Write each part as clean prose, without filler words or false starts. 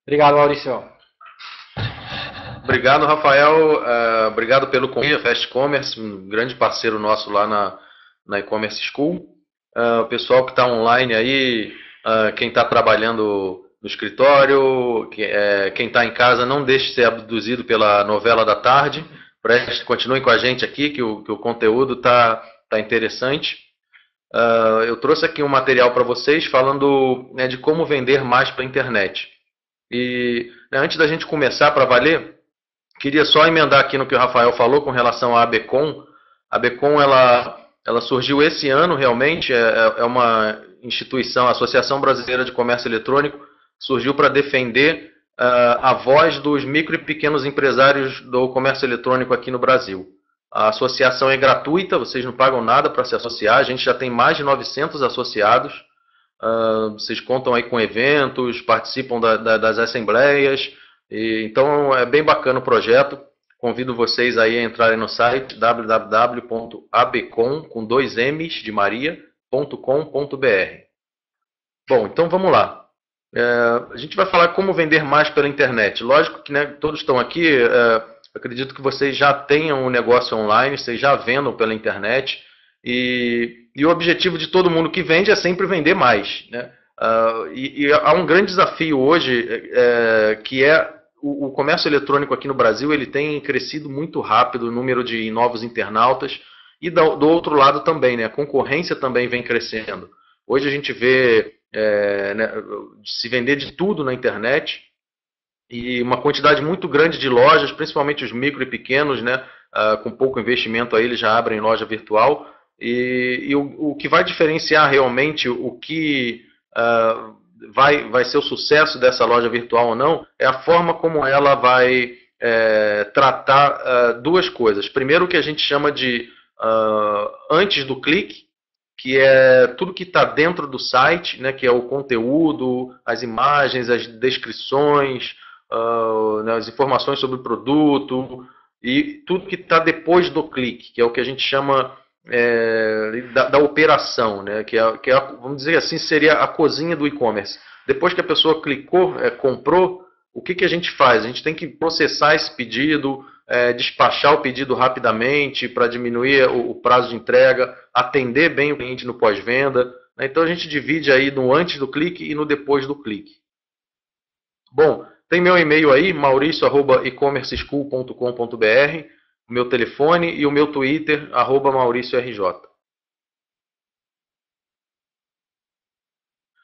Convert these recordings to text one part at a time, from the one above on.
Obrigado, Maurício. Obrigado, Rafael. Obrigado pelo convite, a Fast Commerce, um grande parceiro nosso lá na e-commerce School. O pessoal que está online aí, quem está trabalhando no escritório, quem está em casa, não deixe de ser abduzido pela novela da tarde. Continue com a gente aqui, que o conteúdo tá interessante. Eu trouxe aqui um material para vocês falando, né, de como vender mais para a internet. E, né, antes da gente começar para valer, queria só emendar aqui no que o Rafael falou com relação à ABCom. A ABCom ela surgiu esse ano realmente, é uma instituição, a Associação Brasileira de Comércio Eletrônico, surgiu para defender a voz dos micro e pequenos empresários do comércio eletrônico aqui no Brasil. A associação é gratuita, vocês não pagam nada para se associar, a gente já tem mais de 900 associados, vocês contam aí com eventos, participam das assembleias, então é bem bacana o projeto. Convido vocês aí a entrarem no site www.abcom com dois M's de Maria.com.br. Bom, então vamos lá. A gente vai falar como vender mais pela internet. Lógico que, né, todos estão aqui, acredito que vocês já tenham um negócio online, vocês já vendam pela internet, e o objetivo de todo mundo que vende é sempre vender mais, né? E há um grande desafio hoje, que é o comércio eletrônico aqui no Brasil. Ele tem crescido muito rápido o número de novos internautas, e do outro lado também, né, a concorrência também vem crescendo. Hoje a gente vê, né, se vender de tudo na internet, e uma quantidade muito grande de lojas, principalmente os micro e pequenos, né, com pouco investimento aí eles já abrem loja virtual. E o que vai diferenciar realmente o que vai ser o sucesso dessa loja virtual ou não é a forma como ela vai tratar duas coisas. Primeiro, o que a gente chama de antes do clique, que é tudo que está dentro do site, né, que é o conteúdo, as imagens, as descrições, né, as informações sobre o produto, e tudo que está depois do clique, que é o que a gente chama da operação, né, vamos dizer assim, seria a cozinha do e-commerce. Depois que a pessoa clicou, comprou, o que a gente faz? A gente tem que processar esse pedido, despachar o pedido rapidamente para diminuir o prazo de entrega, atender bem o cliente no pós-venda, né? Então a gente divide aí no antes do clique e no depois do clique. Bom, tem meu e-mail aí, mauricio@ecommerceschool.com.br, o meu telefone e o meu Twitter, @mauriciorj.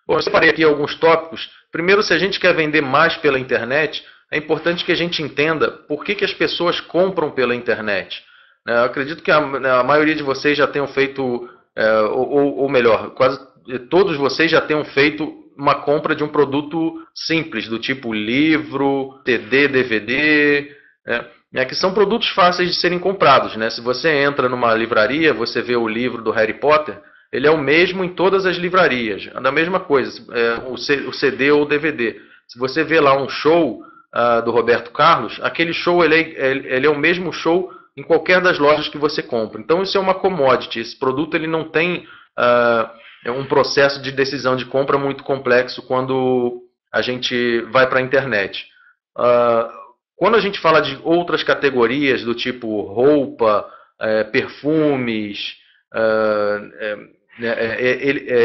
Bom, eu separei aqui alguns tópicos. Primeiro, se a gente quer vender mais pela internet, é importante que a gente entenda por que as pessoas compram pela internet. Eu acredito que a maioria de vocês já tenham feito, ou melhor, quase todos vocês já tenham feito uma compra de um produto simples, do tipo livro, CD, DVD, né, que são produtos fáceis de serem comprados, né? Se você entra numa livraria, você vê o livro do Harry Potter, ele é o mesmo em todas as livrarias, é a mesma coisa, o CD ou o DVD. Se você vê lá um show do Roberto Carlos, aquele show ele é o mesmo show em qualquer das lojas que você compra. Então isso é uma commodity, esse produto ele não tem um processo de decisão de compra muito complexo quando a gente vai para a internet. Quando a gente fala de outras categorias do tipo roupa, perfumes,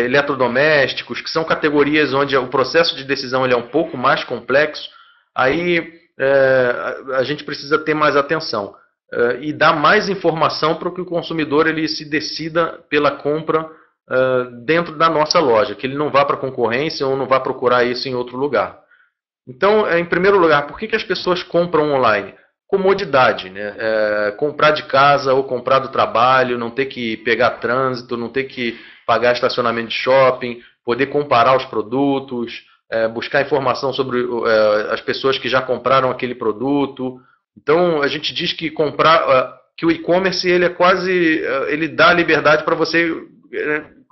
eletrodomésticos, que são categorias onde o processo de decisão ele é um pouco mais complexo, aí a gente precisa ter mais atenção e dar mais informação para que o consumidor ele se decida pela compra dentro da nossa loja, que ele não vá para a concorrência ou não vá procurar isso em outro lugar. Então, em primeiro lugar, por que as pessoas compram online? Comodidade, né? Comprar de casa ou comprar do trabalho, não ter que pegar trânsito, não ter que pagar estacionamento de shopping, poder comparar os produtos, buscar informação sobre as pessoas que já compraram aquele produto. Então, a gente diz que que o e-commerce ele é quase, ele dá liberdade para você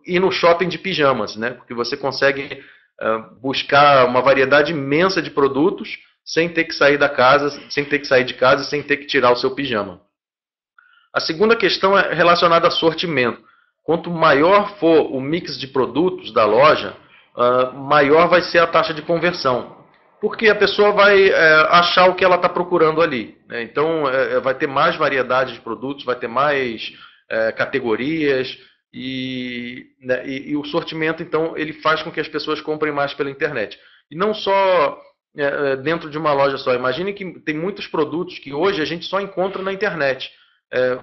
ir no shopping de pijamas, né? Porque você consegue buscar uma variedade imensa de produtos sem ter que sair da casa, sem ter que sair de casa, sem ter que tirar o seu pijama. A segunda questão é relacionada a sortimento. Quanto maior for o mix de produtos da loja, maior vai ser a taxa de conversão. porque a pessoa vai achar o que ela está procurando ali, né? Então, vai ter mais variedade de produtos, vai ter mais categorias né, e o sortimento, então, ele faz com que as pessoas comprem mais pela internet. E não só dentro de uma loja só. Imagine que tem muitos produtos que hoje a gente só encontra na internet. É,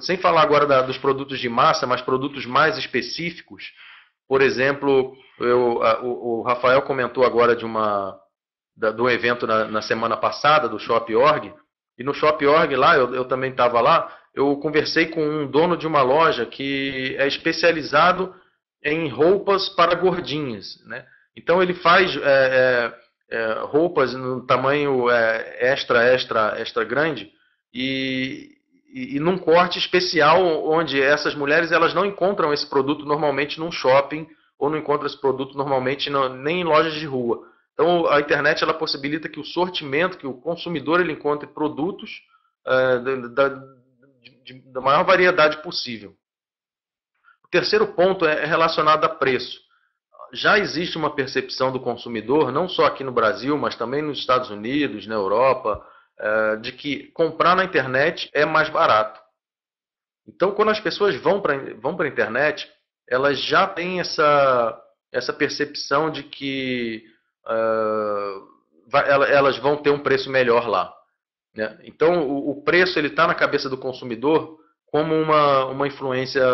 sem falar agora dos produtos de massa, mas produtos mais específicos. Por exemplo, o Rafael comentou agora do evento na semana passada, do Shop.org, e no Shop.org lá, eu também estava lá, eu conversei com um dono de uma loja que é especializado em roupas para gordinhas, né? Então ele faz roupas no tamanho extra grande e num corte especial onde essas mulheres elas não encontram esse produto normalmente num shopping ou não encontram esse produto normalmente nem em lojas de rua. Então a internet ela possibilita que o sortimento, que o consumidor ele encontre produtos da maior variedade possível. O terceiro ponto é relacionado a preço. Já existe uma percepção do consumidor, não só aqui no Brasil, mas também nos Estados Unidos, na Europa, de que comprar na internet é mais barato. Então, quando as pessoas vão para a internet, elas já têm essa percepção de que elas vão ter um preço melhor lá, né? Então, o preço ele está na cabeça do consumidor como uma influência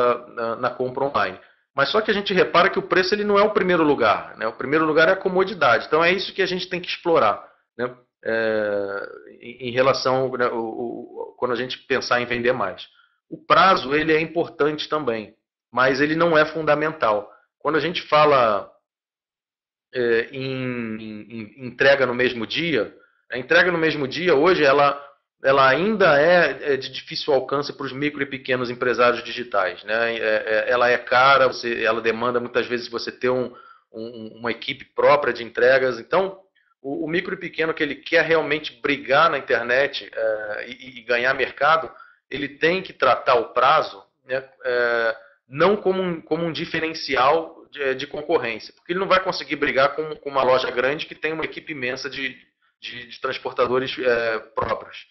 na compra online. Mas só que a gente repara que o preço ele não é o primeiro lugar, né? O primeiro lugar é a comodidade. Então, é isso que a gente tem que explorar, né? Em relação, né, quando a gente pensar em vender mais. O prazo ele é importante também, mas ele não é fundamental. Quando a gente fala em entrega no mesmo dia, a entrega no mesmo dia hoje ela ainda é de difícil alcance para os micro e pequenos empresários digitais, né? Ela é cara, ela demanda muitas vezes você ter uma equipe própria de entregas. Então, o micro e pequeno que ele quer realmente brigar na internet e ganhar mercado, ele tem que tratar o prazo, né, não como um diferencial de concorrência, porque ele não vai conseguir brigar com uma loja grande que tem uma equipe imensa de transportadores próprios.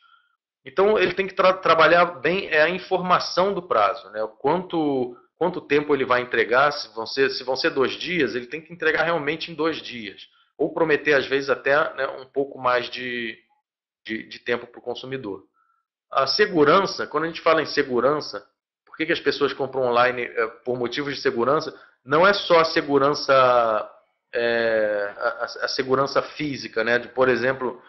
Então ele tem que trabalhar bem a informação do prazo, né? Quanto tempo ele vai entregar, se vão ser 2 dias, ele tem que entregar realmente em 2 dias, ou prometer às vezes até, né, um pouco mais de tempo para o consumidor. A segurança, quando a gente fala em segurança, por que as pessoas compram online por motivos de segurança? Não é só a segurança, a segurança física, né? De, por exemplo,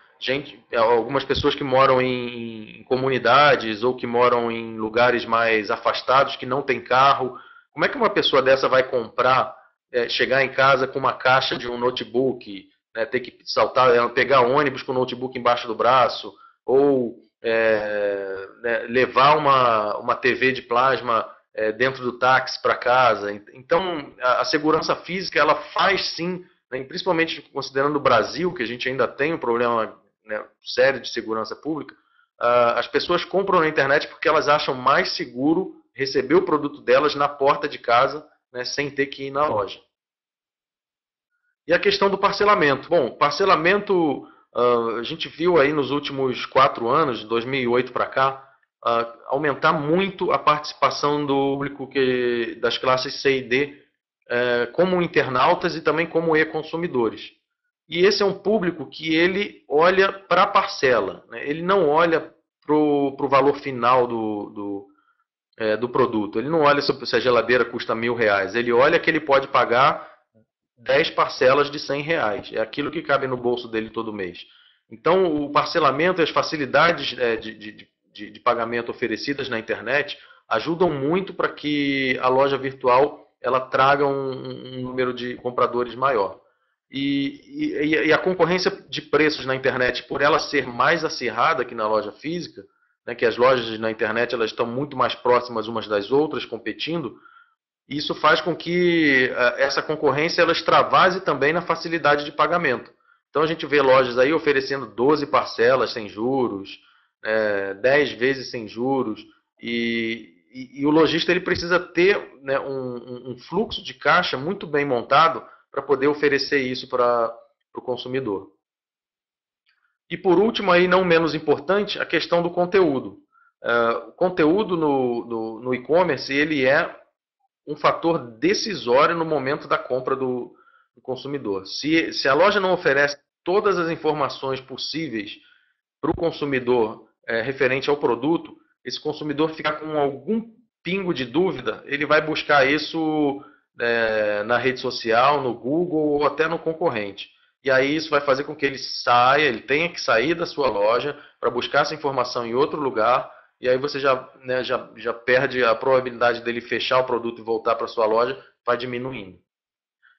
algumas pessoas que moram em comunidades ou que moram em lugares mais afastados, que não tem carro. Como é que uma pessoa dessa vai comprar, chegar em casa com uma caixa de um notebook, né, ter que pegar ônibus com o notebook embaixo do braço, ou né, levar uma TV de plasma dentro do táxi para casa? Então, a segurança física ela faz sim, né, principalmente considerando o Brasil, que a gente ainda tem um problema, né, sério de segurança pública. As pessoas compram na internet porque elas acham mais seguro receber o produto delas na porta de casa, né, sem ter que ir na loja. E a questão do parcelamento. Bom, parcelamento, a gente viu aí nos últimos 4 anos, de 2008 para cá, aumentar muito a participação do público das classes C e D, como internautas e também como e-consumidores. E esse é um público que ele olha para a parcela, né? Ele não olha para o valor final do produto. Ele não olha se a geladeira custa R$1.000. Ele olha que ele pode pagar 10 parcelas de R$100. É aquilo que cabe no bolso dele todo mês. Então, o parcelamento e as facilidades de pagamento oferecidas na internet ajudam muito para que a loja virtual ela traga um número de compradores maior. E a concorrência de preços na internet, por ela ser mais acirrada que na loja física, né, que as lojas na internet elas estão muito mais próximas umas das outras, competindo, isso faz com que essa concorrência ela extravase também na facilidade de pagamento. Então a gente vê lojas aí oferecendo 12 parcelas sem juros, 10 vezes sem juros, e o lojista ele precisa ter, né, um fluxo de caixa muito bem montado para poder oferecer isso para o consumidor. E por último, aí, não menos importante, a questão do conteúdo. O conteúdo no e-commerce ele é um fator decisório no momento da compra do consumidor. Se a loja não oferece todas as informações possíveis para o consumidor referente ao produto, esse consumidor ficar com algum pingo de dúvida, ele vai buscar isso na rede social, no Google ou até no concorrente. E aí isso vai fazer com que ele tenha que sair da sua loja para buscar essa informação em outro lugar, e aí você já perde a probabilidade dele fechar o produto e voltar para a sua loja, vai diminuindo.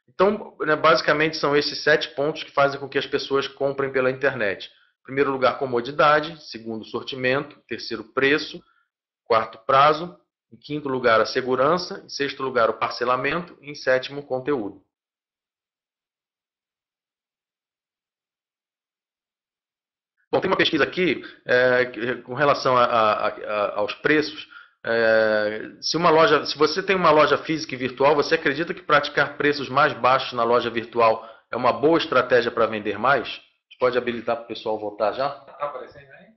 Então, basicamente são esses 7 pontos que fazem com que as pessoas comprem pela internet. Em primeiro lugar, comodidade. Segundo, sortimento. Terceiro, preço. Quarto, prazo. Em quinto lugar, a segurança. Em sexto lugar, o parcelamento. E em sétimo, o conteúdo. Bom, tem uma pesquisa aqui com relação aos preços. Se você tem uma loja física e virtual, você acredita que praticar preços mais baixos na loja virtual é uma boa estratégia para vender mais? A gente pode habilitar para o pessoal votar já? Está aparecendo aí?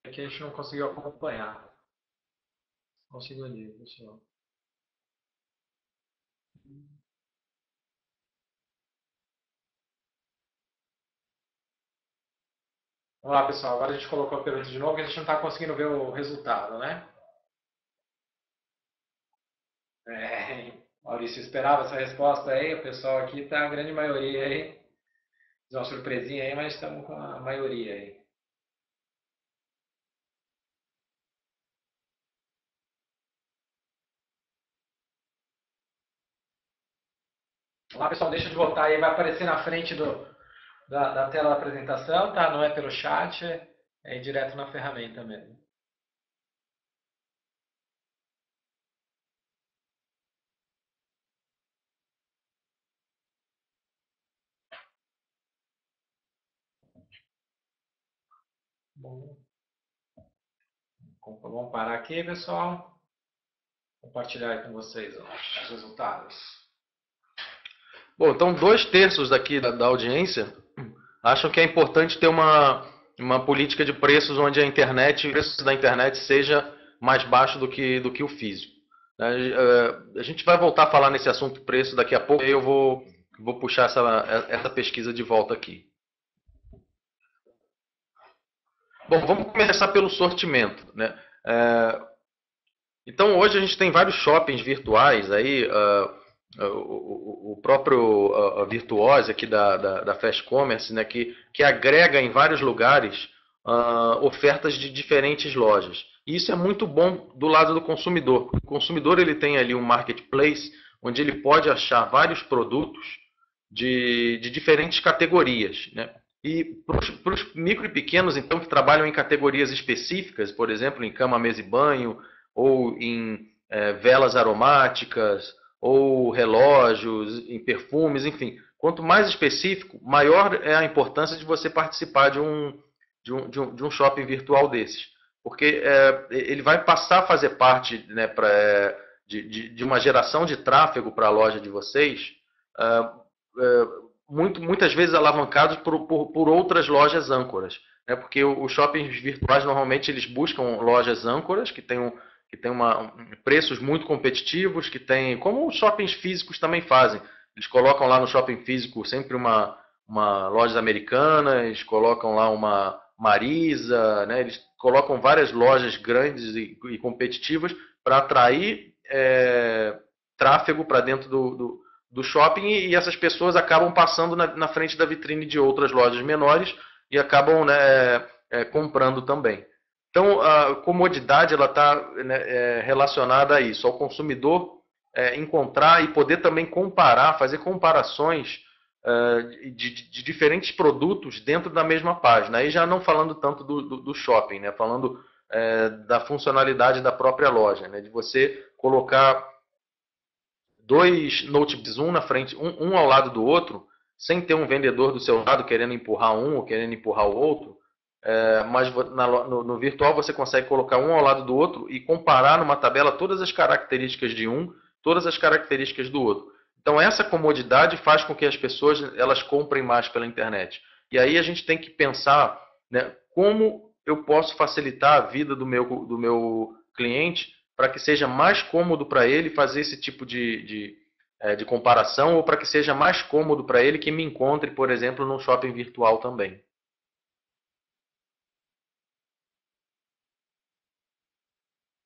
É que a gente não conseguiu acompanhar. Conseguiu ali, pessoal. Vamos lá, pessoal. Agora a gente colocou a pergunta de novo, que a gente não está conseguindo ver o resultado, né? Maurício, esperava essa resposta aí. O pessoal aqui está a grande maioria aí. Uma surpresinha aí, mas estamos com a maioria aí. Vamos lá, pessoal, deixa de votar aí. Vai aparecer na frente da tela da apresentação, tá? Não é pelo chat, é direto na ferramenta mesmo. Bom, vamos parar aqui, pessoal. Compartilhar aí com vocês os resultados. Bom, então 2/3 daqui da audiência acham que é importante ter uma política de preços onde o preço da internet seja mais baixo do que o físico. A gente vai voltar a falar nesse assunto preço daqui a pouco, e eu vou puxar essa pesquisa de volta aqui. Bom, vamos começar pelo sortimento, né? Então hoje a gente tem vários shoppings virtuais aí, o próprio Virtuose aqui da Fast Commerce, né, que agrega em vários lugares ofertas de diferentes lojas. E isso é muito bom do lado do consumidor. O consumidor ele tem ali um marketplace onde ele pode achar vários produtos de diferentes categorias, né? E para os micro e pequenos, então, que trabalham em categorias específicas, por exemplo, em cama, mesa e banho, ou em velas aromáticas, ou relógios, em perfumes, enfim. Quanto mais específico, maior é a importância de você participar de um shopping virtual desses. Porque ele vai passar a fazer parte, né, de uma geração de tráfego para a loja de vocês, muitas vezes alavancados por outras lojas âncoras. Né? Porque os shoppings virtuais normalmente eles buscam lojas âncoras que tem preços muito competitivos, que tem, como os shoppings físicos também fazem. Eles colocam lá no shopping físico sempre uma loja americana, eles colocam lá uma Marisa, né? Eles colocam várias lojas grandes e competitivas para atrair tráfego para dentro do shopping, e essas pessoas acabam passando na frente da vitrine de outras lojas menores e acabam, né, comprando também. Então, a comodidade ela está, né, relacionada a isso, ao consumidor encontrar e poder também comparar, fazer comparações de diferentes produtos dentro da mesma página. Aí já não falando tanto do shopping, né, falando da funcionalidade da própria loja, né, de você colocar dois notebooks, um na frente, um ao lado do outro, sem ter um vendedor do seu lado querendo empurrar um ou querendo empurrar o outro, mas no virtual você consegue colocar um ao lado do outro e comparar numa tabela todas as características de um, todas as características do outro. Então essa comodidade faz com que as pessoas elas comprem mais pela internet. E aí a gente tem que pensar, né, como eu posso facilitar a vida do meu cliente para que seja mais cômodo para ele fazer esse tipo de comparação ou para que seja mais cômodo para ele que me encontre, por exemplo, num shopping virtual também.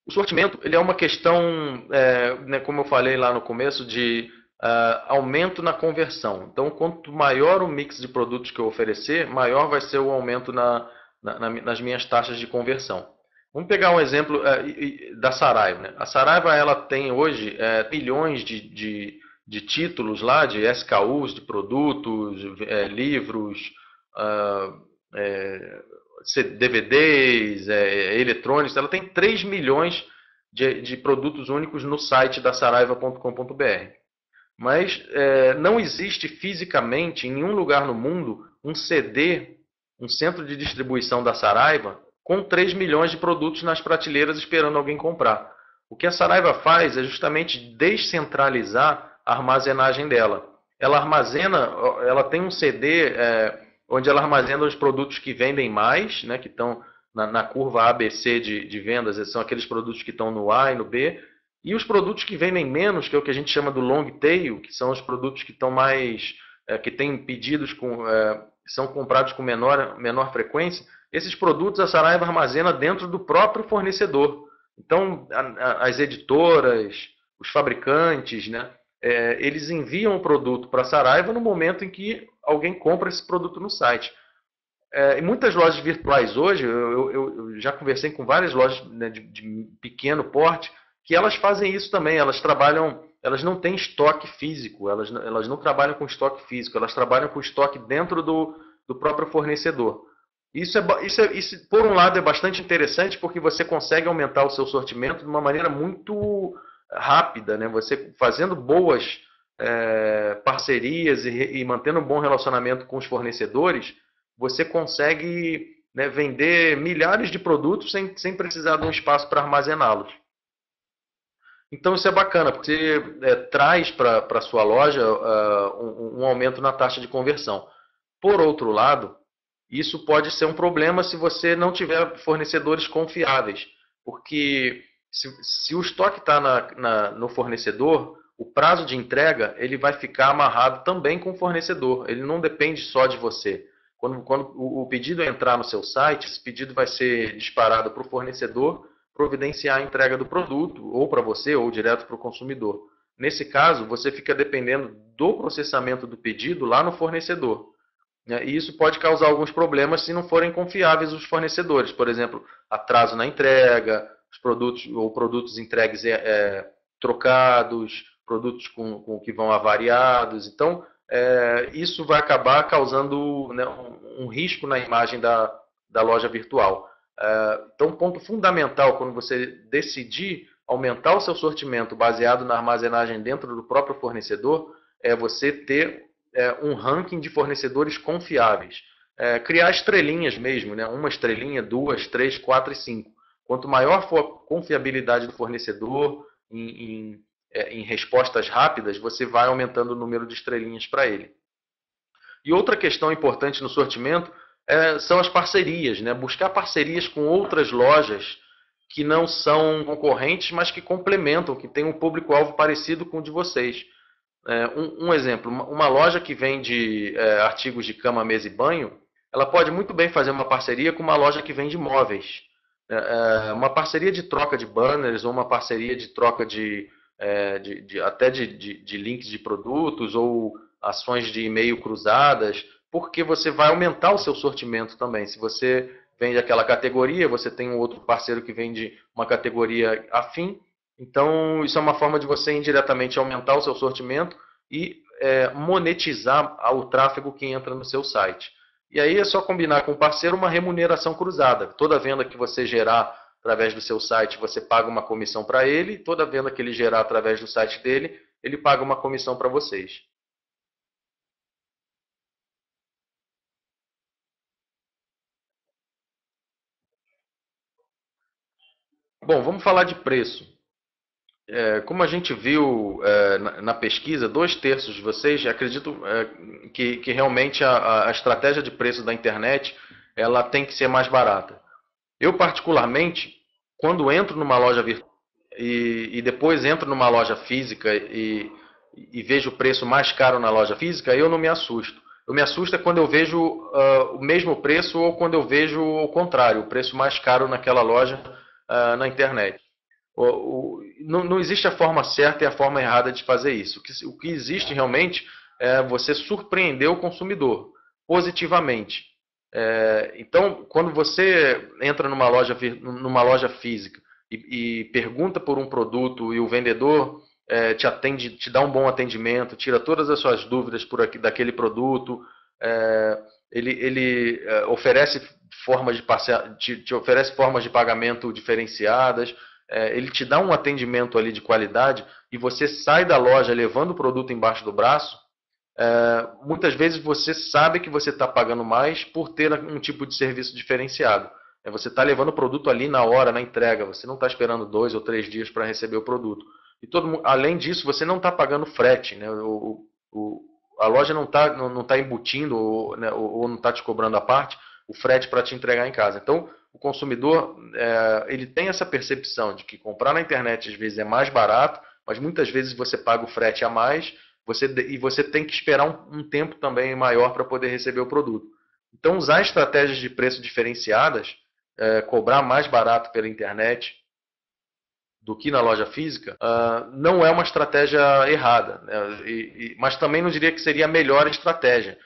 O sortimento ele é uma questão, né, como eu falei lá no começo, de aumento na conversão. Então, quanto maior o mix de produtos que eu oferecer, maior vai ser o aumento nas minhas taxas de conversão. Vamos pegar um exemplo da Saraiva. Né? A Saraiva ela tem hoje milhões de títulos lá, de SKUs, de produtos, livros, ah, é, DVDs, eletrônicos. Ela tem 3 milhões de produtos únicos no site da saraiva.com.br. Mas não existe fisicamente em nenhum lugar no mundo um CD, um centro de distribuição da Saraiva, com 3 milhões de produtos nas prateleiras esperando alguém comprar. O que a Saraiva faz é justamente descentralizar a armazenagem dela. Ela armazena, ela tem um CD onde ela armazena os produtos que vendem mais, né, que estão na curva ABC de vendas, são aqueles produtos que estão no A e no B, e os produtos que vendem menos, que é o que a gente chama do long tail, que são os produtos que estão mais, que têm pedidos são comprados com menor frequência, esses produtos a Saraiva armazena dentro do próprio fornecedor. Então, as editoras, os fabricantes, né, eles enviam o produto para a Saraiva no momento em que alguém compra esse produto no site. Em muitas lojas virtuais hoje, eu já conversei com várias lojas, né, de pequeno porte, que elas fazem isso também. Elas trabalham, elas não têm estoque físico, elas não trabalham com estoque físico, elas trabalham com estoque dentro do próprio fornecedor. Isso, por um lado, é bastante interessante porque você consegue aumentar o seu sortimento de uma maneira muito rápida, né? Você fazendo boas parcerias e mantendo um bom relacionamento com os fornecedores, você consegue, né, vender milhares de produtos sem precisar de um espaço para armazená-los. Então isso é bacana, porque você traz para a sua loja um aumento na taxa de conversão. Por outro lado, isso pode ser um problema se você não tiver fornecedores confiáveis, porque se o estoque está no fornecedor, o prazo de entrega ele vai ficar amarrado também com o fornecedor, ele não depende só de você. Quando o pedido entrar no seu site, esse pedido vai ser disparado para o fornecedor providenciar a entrega do produto, ou para você, ou direto para o consumidor. Nesse caso, você fica dependendo do processamento do pedido lá no fornecedor. Né? E isso pode causar alguns problemas se não forem confiáveis os fornecedores. Por exemplo, atraso na entrega, os produtos ou produtos entregues trocados, produtos que vão avariados. Então, isso vai acabar causando, né, um risco na imagem da loja virtual. Então, um ponto fundamental quando você decidir aumentar o seu sortimento baseado na armazenagem dentro do próprio fornecedor é você ter um ranking de fornecedores confiáveis. Criar estrelinhas mesmo, né? Uma estrelinha, duas, três, quatro e cinco. Quanto maior for a confiabilidade do fornecedor em respostas rápidas, você vai aumentando o número de estrelinhas para ele. E outra questão importante no sortimento são as parcerias, né? Buscar parcerias com outras lojas que não são concorrentes, mas que complementam, que têm um público-alvo parecido com o de vocês. Um exemplo, uma loja que vende artigos de cama, mesa e banho, ela pode muito bem fazer uma parceria com uma loja que vende móveis. Uma parceria de troca de banners ou uma parceria de troca até de links de produtos ou ações de e-mail cruzadas, porque você vai aumentar o seu sortimento também. Se você vende aquela categoria, você tem um outro parceiro que vende uma categoria afim. Então, isso é uma forma de você indiretamente aumentar o seu sortimento e monetizar o tráfego que entra no seu site. E aí é só combinar com o parceiro uma remuneração cruzada. Toda venda que você gerar através do seu site, você paga uma comissão para ele. Toda venda que ele gerar através do site dele, ele paga uma comissão para vocês. Bom, vamos falar de preço. Como a gente viu na pesquisa, 2/3 de vocês acreditam que realmente a estratégia de preço da internet ela tem que ser mais barata. Eu, particularmente, quando entro numa loja virtual e depois entro numa loja física e vejo o preço mais caro na loja física, eu não me assusto. Eu me assusto é quando eu vejo o mesmo preço ou quando eu vejo o contrário, o preço mais caro naquela loja na internet. Não existe a forma certa e a forma errada de fazer isso. O que existe realmente é você surpreender o consumidor positivamente. Então, quando você entra numa loja física e pergunta por um produto e o vendedor te atende, te dá um bom atendimento, tira todas as suas dúvidas daquele produto, é, ele oferece te oferece formas de pagamento diferenciadas, ele te dá um atendimento ali de qualidade e você sai da loja levando o produto embaixo do braço, muitas vezes você sabe que você está pagando mais por ter um tipo de serviço diferenciado. Você está levando o produto ali na hora, na entrega, você não está esperando 2 ou 3 dias para receber o produto. E além disso, você não está pagando frete, né? A loja não tá embutindo ou não está te cobrando a parte o frete para te entregar em casa. Então, o consumidor ele tem essa percepção de que comprar na internet às vezes é mais barato, mas muitas vezes você paga o frete a mais e você tem que esperar um tempo também maior para poder receber o produto. Então, usar estratégias de preço diferenciadas, cobrar mais barato pela internet do que na loja física, não é uma estratégia errada, né? Mas também não diria que seria a melhor estratégia.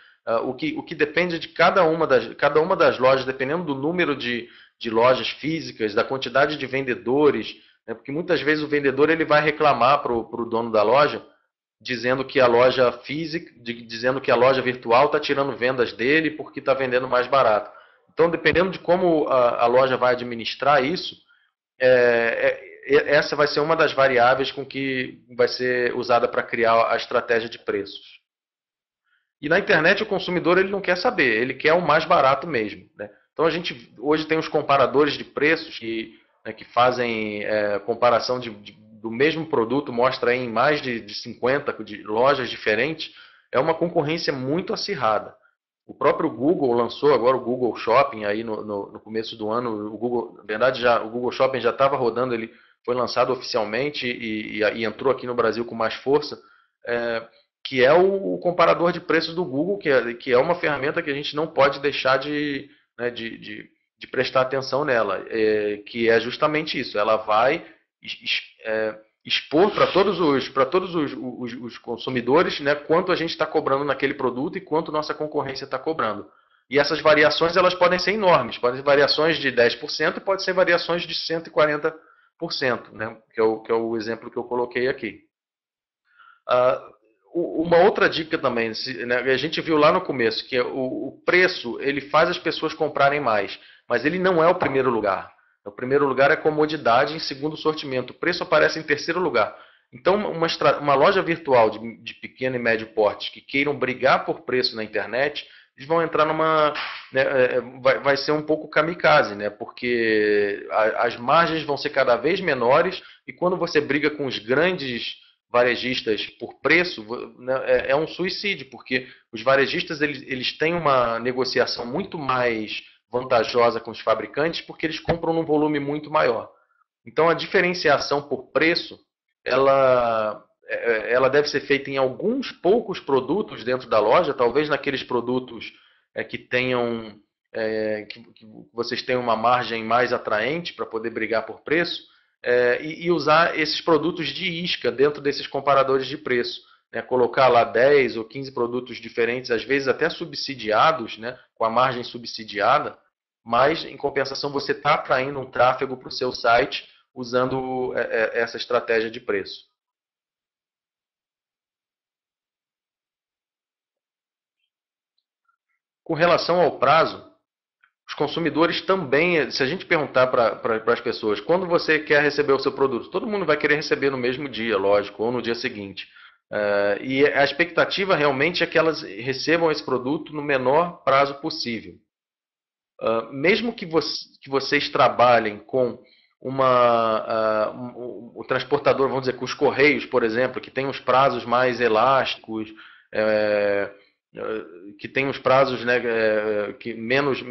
O que depende de cada uma das lojas, dependendo do número de lojas físicas, da quantidade de vendedores, né? Porque muitas vezes o vendedor ele vai reclamar para o dono da loja dizendo que a loja física, dizendo que a loja virtual está tirando vendas dele porque está vendendo mais barato. Então, dependendo de como a loja vai administrar isso, essa vai ser uma das variáveis com que vai ser usada para criar a estratégia de preços. E na internet o consumidor ele não quer saber, ele quer o mais barato mesmo, né? Então a gente hoje tem os comparadores de preços que fazem comparação do mesmo produto, mostra aí em mais de 50 de lojas diferentes, é uma concorrência muito acirrada. O próprio Google lançou agora o Google Shopping aí no começo do ano. O Google, na verdade, o Google Shopping já estava rodando, ele foi lançado oficialmente e entrou aqui no Brasil com mais força. É, que é o comparador de preços do Google, que é uma ferramenta que a gente não pode deixar né, de prestar atenção nela, que é justamente isso. Ela vai expor para todos os consumidores, né, quanto a gente está cobrando naquele produto e quanto nossa concorrência está cobrando. E essas variações elas podem ser enormes, podem ser variações de 10% e pode ser variações de 140%, né, que é o exemplo que eu coloquei aqui. Uma outra dica também, né, a gente viu lá no começo, que o preço ele faz as pessoas comprarem mais, mas ele não é o primeiro lugar. O primeiro lugar é comodidade, em segundo sortimento. O preço aparece em terceiro lugar. Então, uma loja virtual de pequeno e médio porte que queiram brigar por preço na internet, eles vão entrar numa. Né, vai ser um pouco kamikaze, né? Porque as margens vão ser cada vez menores e quando você briga com os grandes varejistas por preço, né, é um suicídio, porque os varejistas eles têm uma negociação muito mais vantajosa com os fabricantes porque eles compram num volume muito maior. Então a diferenciação por preço, ela deve ser feita em alguns poucos produtos dentro da loja, talvez naqueles produtos que tenham que vocês tenham uma margem mais atraente para poder brigar por preço, e usar esses produtos de isca dentro desses comparadores de preço. Né? Colocar lá 10 ou 15 produtos diferentes, às vezes até subsidiados, né? Com a margem subsidiada, mas em compensação você está atraindo um tráfego para o seu site usando essa estratégia de preço. Com relação ao prazo, os consumidores também, se a gente perguntar para as pessoas, quando você quer receber o seu produto, todo mundo vai querer receber no mesmo dia, lógico, ou no dia seguinte. E a expectativa realmente é que elas recebam esse produto no menor prazo possível. Mesmo que vocês trabalhem com o transportador, vamos dizer, com os Correios, por exemplo, que tem os prazos mais elásticos, é, que tem os prazos, né, que menos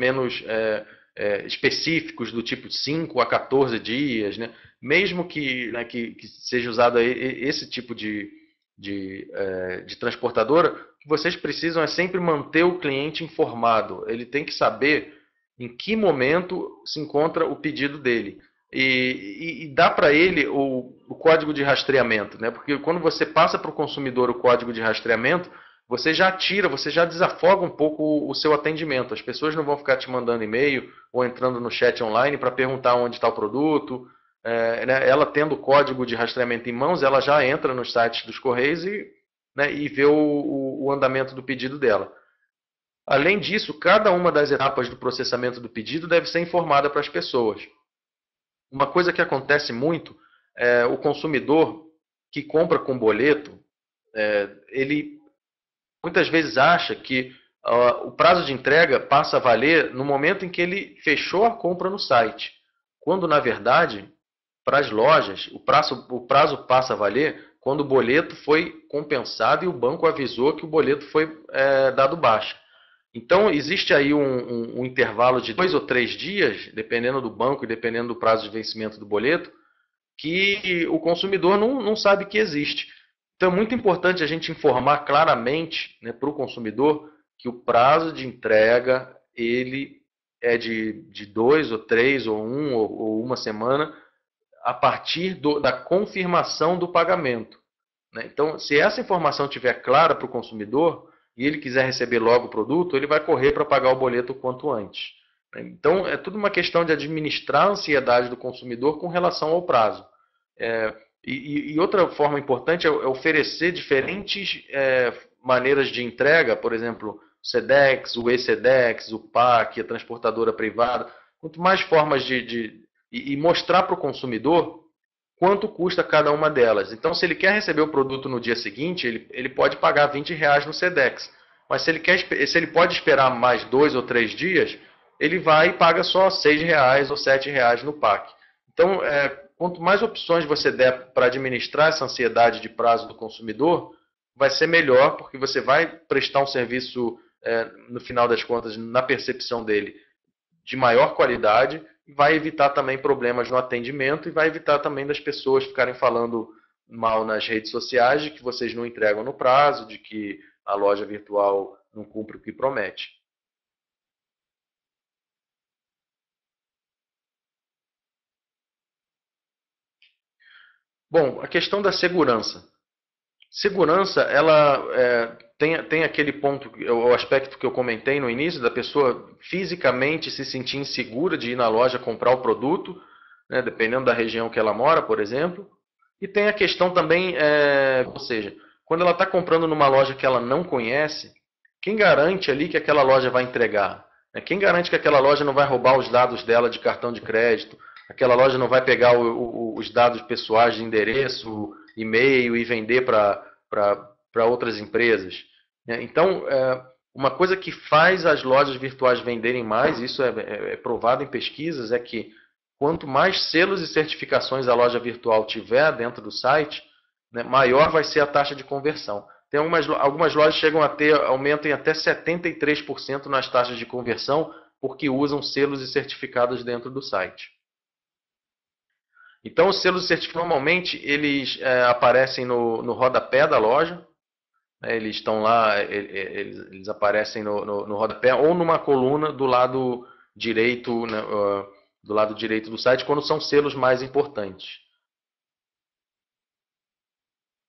específicos, do tipo 5 a 14 dias, né? Mesmo que, né, que seja usado esse tipo de transportadora, o que vocês precisam é sempre manter o cliente informado. Ele tem que saber em que momento se encontra o pedido dele. E dá para ele o código de rastreamento, né? Porque quando você passa para o consumidor o código de rastreamento, você já tira, você já desafoga um pouco o seu atendimento. As pessoas não vão ficar te mandando e-mail ou entrando no chat online para perguntar onde está o produto. Né? Ela tendo o código de rastreamento em mãos, ela já entra nos sites dos Correios né, e vê o andamento do pedido dela. Além disso, cada uma das etapas do processamento do pedido deve ser informada para as pessoas. Uma coisa que acontece muito é o consumidor que compra com boleto, ele muitas vezes acha que o prazo de entrega passa a valer no momento em que ele fechou a compra no site. Quando, na verdade, para as lojas, o prazo passa a valer quando o boleto foi compensado e o banco avisou que o boleto foi dado baixa. Então, existe aí um intervalo de 2 ou 3 dias, dependendo do banco e dependendo do prazo de vencimento do boleto, que o consumidor não sabe que existe. Então, é muito importante a gente informar claramente, né, para o consumidor que o prazo de entrega ele é de 2 ou 3 ou 1 ou uma semana a partir da confirmação do pagamento. Né? Então, se essa informação estiver clara para o consumidor e ele quiser receber logo o produto, ele vai correr para pagar o boleto o quanto antes. Então, é tudo uma questão de administrar a ansiedade do consumidor com relação ao prazo. E outra forma importante é oferecer diferentes maneiras de entrega, por exemplo, o SEDEX, o e-SEDEX, o PAC, a transportadora privada. Quanto mais formas e mostrar para o consumidor quanto custa cada uma delas. Então, se ele quer receber o produto no dia seguinte, ele pode pagar R$ 20 no SEDEX. Mas se ele pode esperar mais 2 ou 3 dias, ele vai e paga só R$ 6 ou R$ 7 no PAC. Então, quanto mais opções você der para administrar essa ansiedade de prazo do consumidor, vai ser melhor, porque você vai prestar um serviço, no final das contas, na percepção dele, de maior qualidade, e vai evitar também problemas no atendimento e vai evitar também das pessoas ficarem falando mal nas redes sociais de que vocês não entregam no prazo, de que a loja virtual não cumpre o que promete. Bom, a questão da segurança. Segurança, ela tem aquele ponto, o aspecto que eu comentei no início, da pessoa fisicamente se sentir insegura de ir na loja comprar o produto, né, dependendo da região que ela mora, por exemplo. E tem a questão também, ou seja, quando ela está comprando numa loja que ela não conhece, quem garante ali que aquela loja vai entregar? Quem garante que aquela loja não vai roubar os dados dela de cartão de crédito? Aquela loja não vai pegar os dados pessoais de endereço, e-mail e vender para outras empresas? Então, uma coisa que faz as lojas virtuais venderem mais, isso é provado em pesquisas, é que quanto mais selos e certificações a loja virtual tiver dentro do site, né, maior vai ser a taxa de conversão. Tem algumas lojas chegam a ter aumento em até 73% nas taxas de conversão, porque usam selos e certificados dentro do site. Então, os selos certificados, normalmente, eles aparecem no rodapé da loja, né, eles estão lá, eles aparecem no rodapé ou numa coluna do lado direito, né, do lado direito do site, quando são selos mais importantes.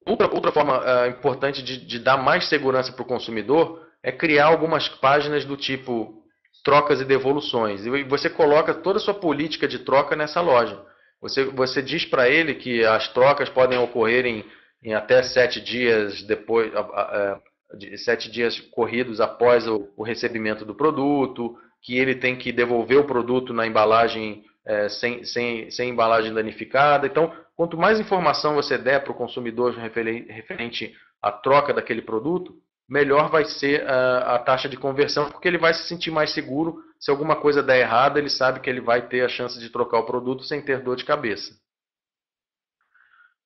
Outra forma importante de dar mais segurança para o consumidor é criar algumas páginas do tipo trocas e devoluções. E você coloca toda a sua política de troca nessa loja. Você diz para ele que as trocas podem ocorrer em até 7 dias depois, 7 dias corridos após o recebimento do produto, que ele tem que devolver o produto na embalagem sem embalagem danificada. Então, quanto mais informação você der para o consumidor referente à troca daquele produto, melhor vai ser a taxa de conversão, porque ele vai se sentir mais seguro se alguma coisa der errado, ele sabe que ele vai ter a chance de trocar o produto sem ter dor de cabeça.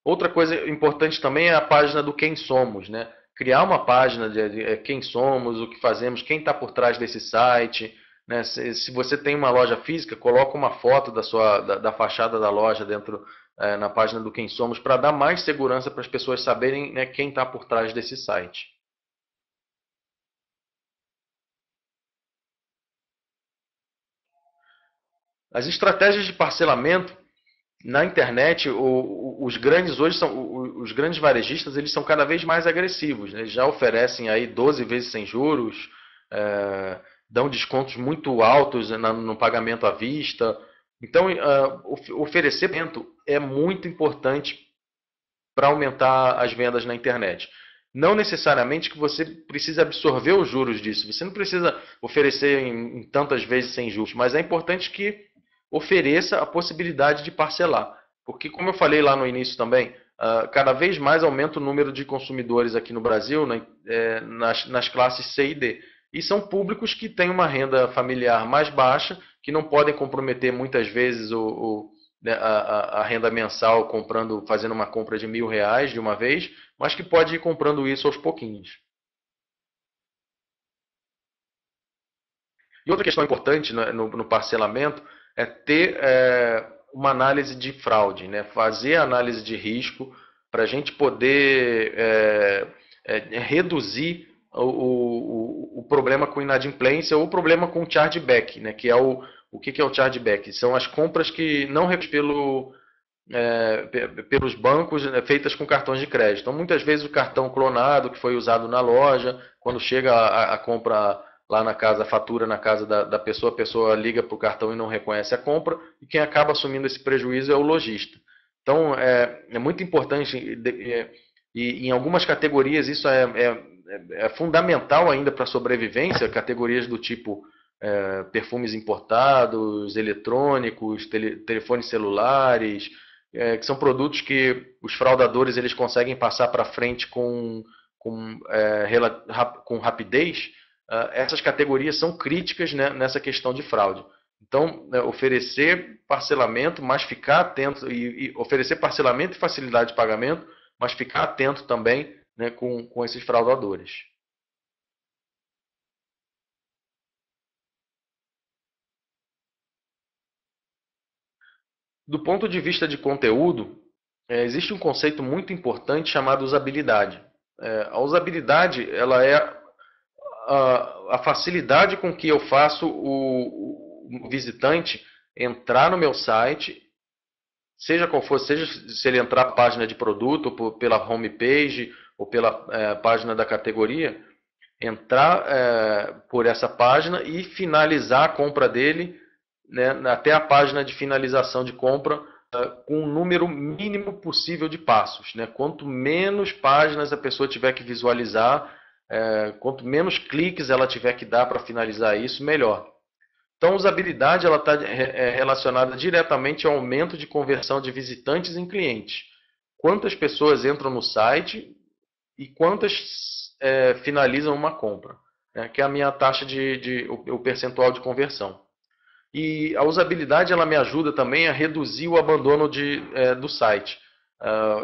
Outra coisa importante também é a página do quem somos, né? Criar uma página de quem somos, o que fazemos, quem está por trás desse site. Né? Se você tem uma loja física, coloca uma foto da fachada da loja dentro na página do quem somos para dar mais segurança para as pessoas saberem, né, quem está por trás desse site. As estratégias de parcelamento na internet, os grandes hoje são os grandes varejistas, eles são cada vez mais agressivos, né? Eles já oferecem aí 12 vezes sem juros, dão descontos muito altos no pagamento à vista. Então, oferecer é muito importante para aumentar as vendas na internet. Não necessariamente que você precise absorver os juros disso. Você não precisa oferecer em tantas vezes sem juros, mas é importante que ofereça a possibilidade de parcelar. Porque, como eu falei lá no início também, cada vez mais aumenta o número de consumidores aqui no Brasil, né, nas classes C e D. E são públicos que têm uma renda familiar mais baixa, que não podem comprometer muitas vezes né, a renda mensal fazendo uma compra de R$ 1.000 de uma vez, mas que pode ir comprando isso aos pouquinhos. E outra questão importante no parcelamento é ter uma análise de fraude, né? Fazer a análise de risco para a gente poder reduzir o problema com inadimplência ou o problema com chargeback, né? Que é o que é o chargeback? São as compras que não pelos bancos, né, feitas com cartões de crédito. Então, muitas vezes o cartão clonado que foi usado na loja, quando chega a compra lá na casa, a fatura na casa da pessoa, a pessoa liga para o cartão e não reconhece a compra, e quem acaba assumindo esse prejuízo é o lojista. Então, é muito importante, e em algumas categorias isso é fundamental ainda para a sobrevivência, categorias do tipo perfumes importados, eletrônicos, telefones celulares, que são produtos que os fraudadores eles conseguem passar para frente com rapidez. Essas categorias são críticas, né, nessa questão de fraude. Então, oferecer parcelamento, mas ficar atento, e oferecer parcelamento e facilidade de pagamento, mas ficar atento também, né, com esses fraudadores. Do ponto de vista de conteúdo, existe um conceito muito importante chamado usabilidade. A usabilidade ela é a facilidade com que eu faço o visitante entrar no meu site, seja qual for, seja se ele entrar na página de produto, ou pela homepage, ou pela página da categoria, entrar por essa página e finalizar a compra dele, né, até a página de finalização de compra, com o número mínimo possível de passos. Né? Quanto menos páginas a pessoa tiver que visualizar, quanto menos cliques ela tiver que dar para finalizar isso, melhor. Então, a usabilidade está relacionada diretamente ao aumento de conversão de visitantes em clientes. Quantas pessoas entram no site e quantas finalizam uma compra, né, que é a minha taxa o percentual de conversão. E a usabilidade ela me ajuda também a reduzir o abandono do site.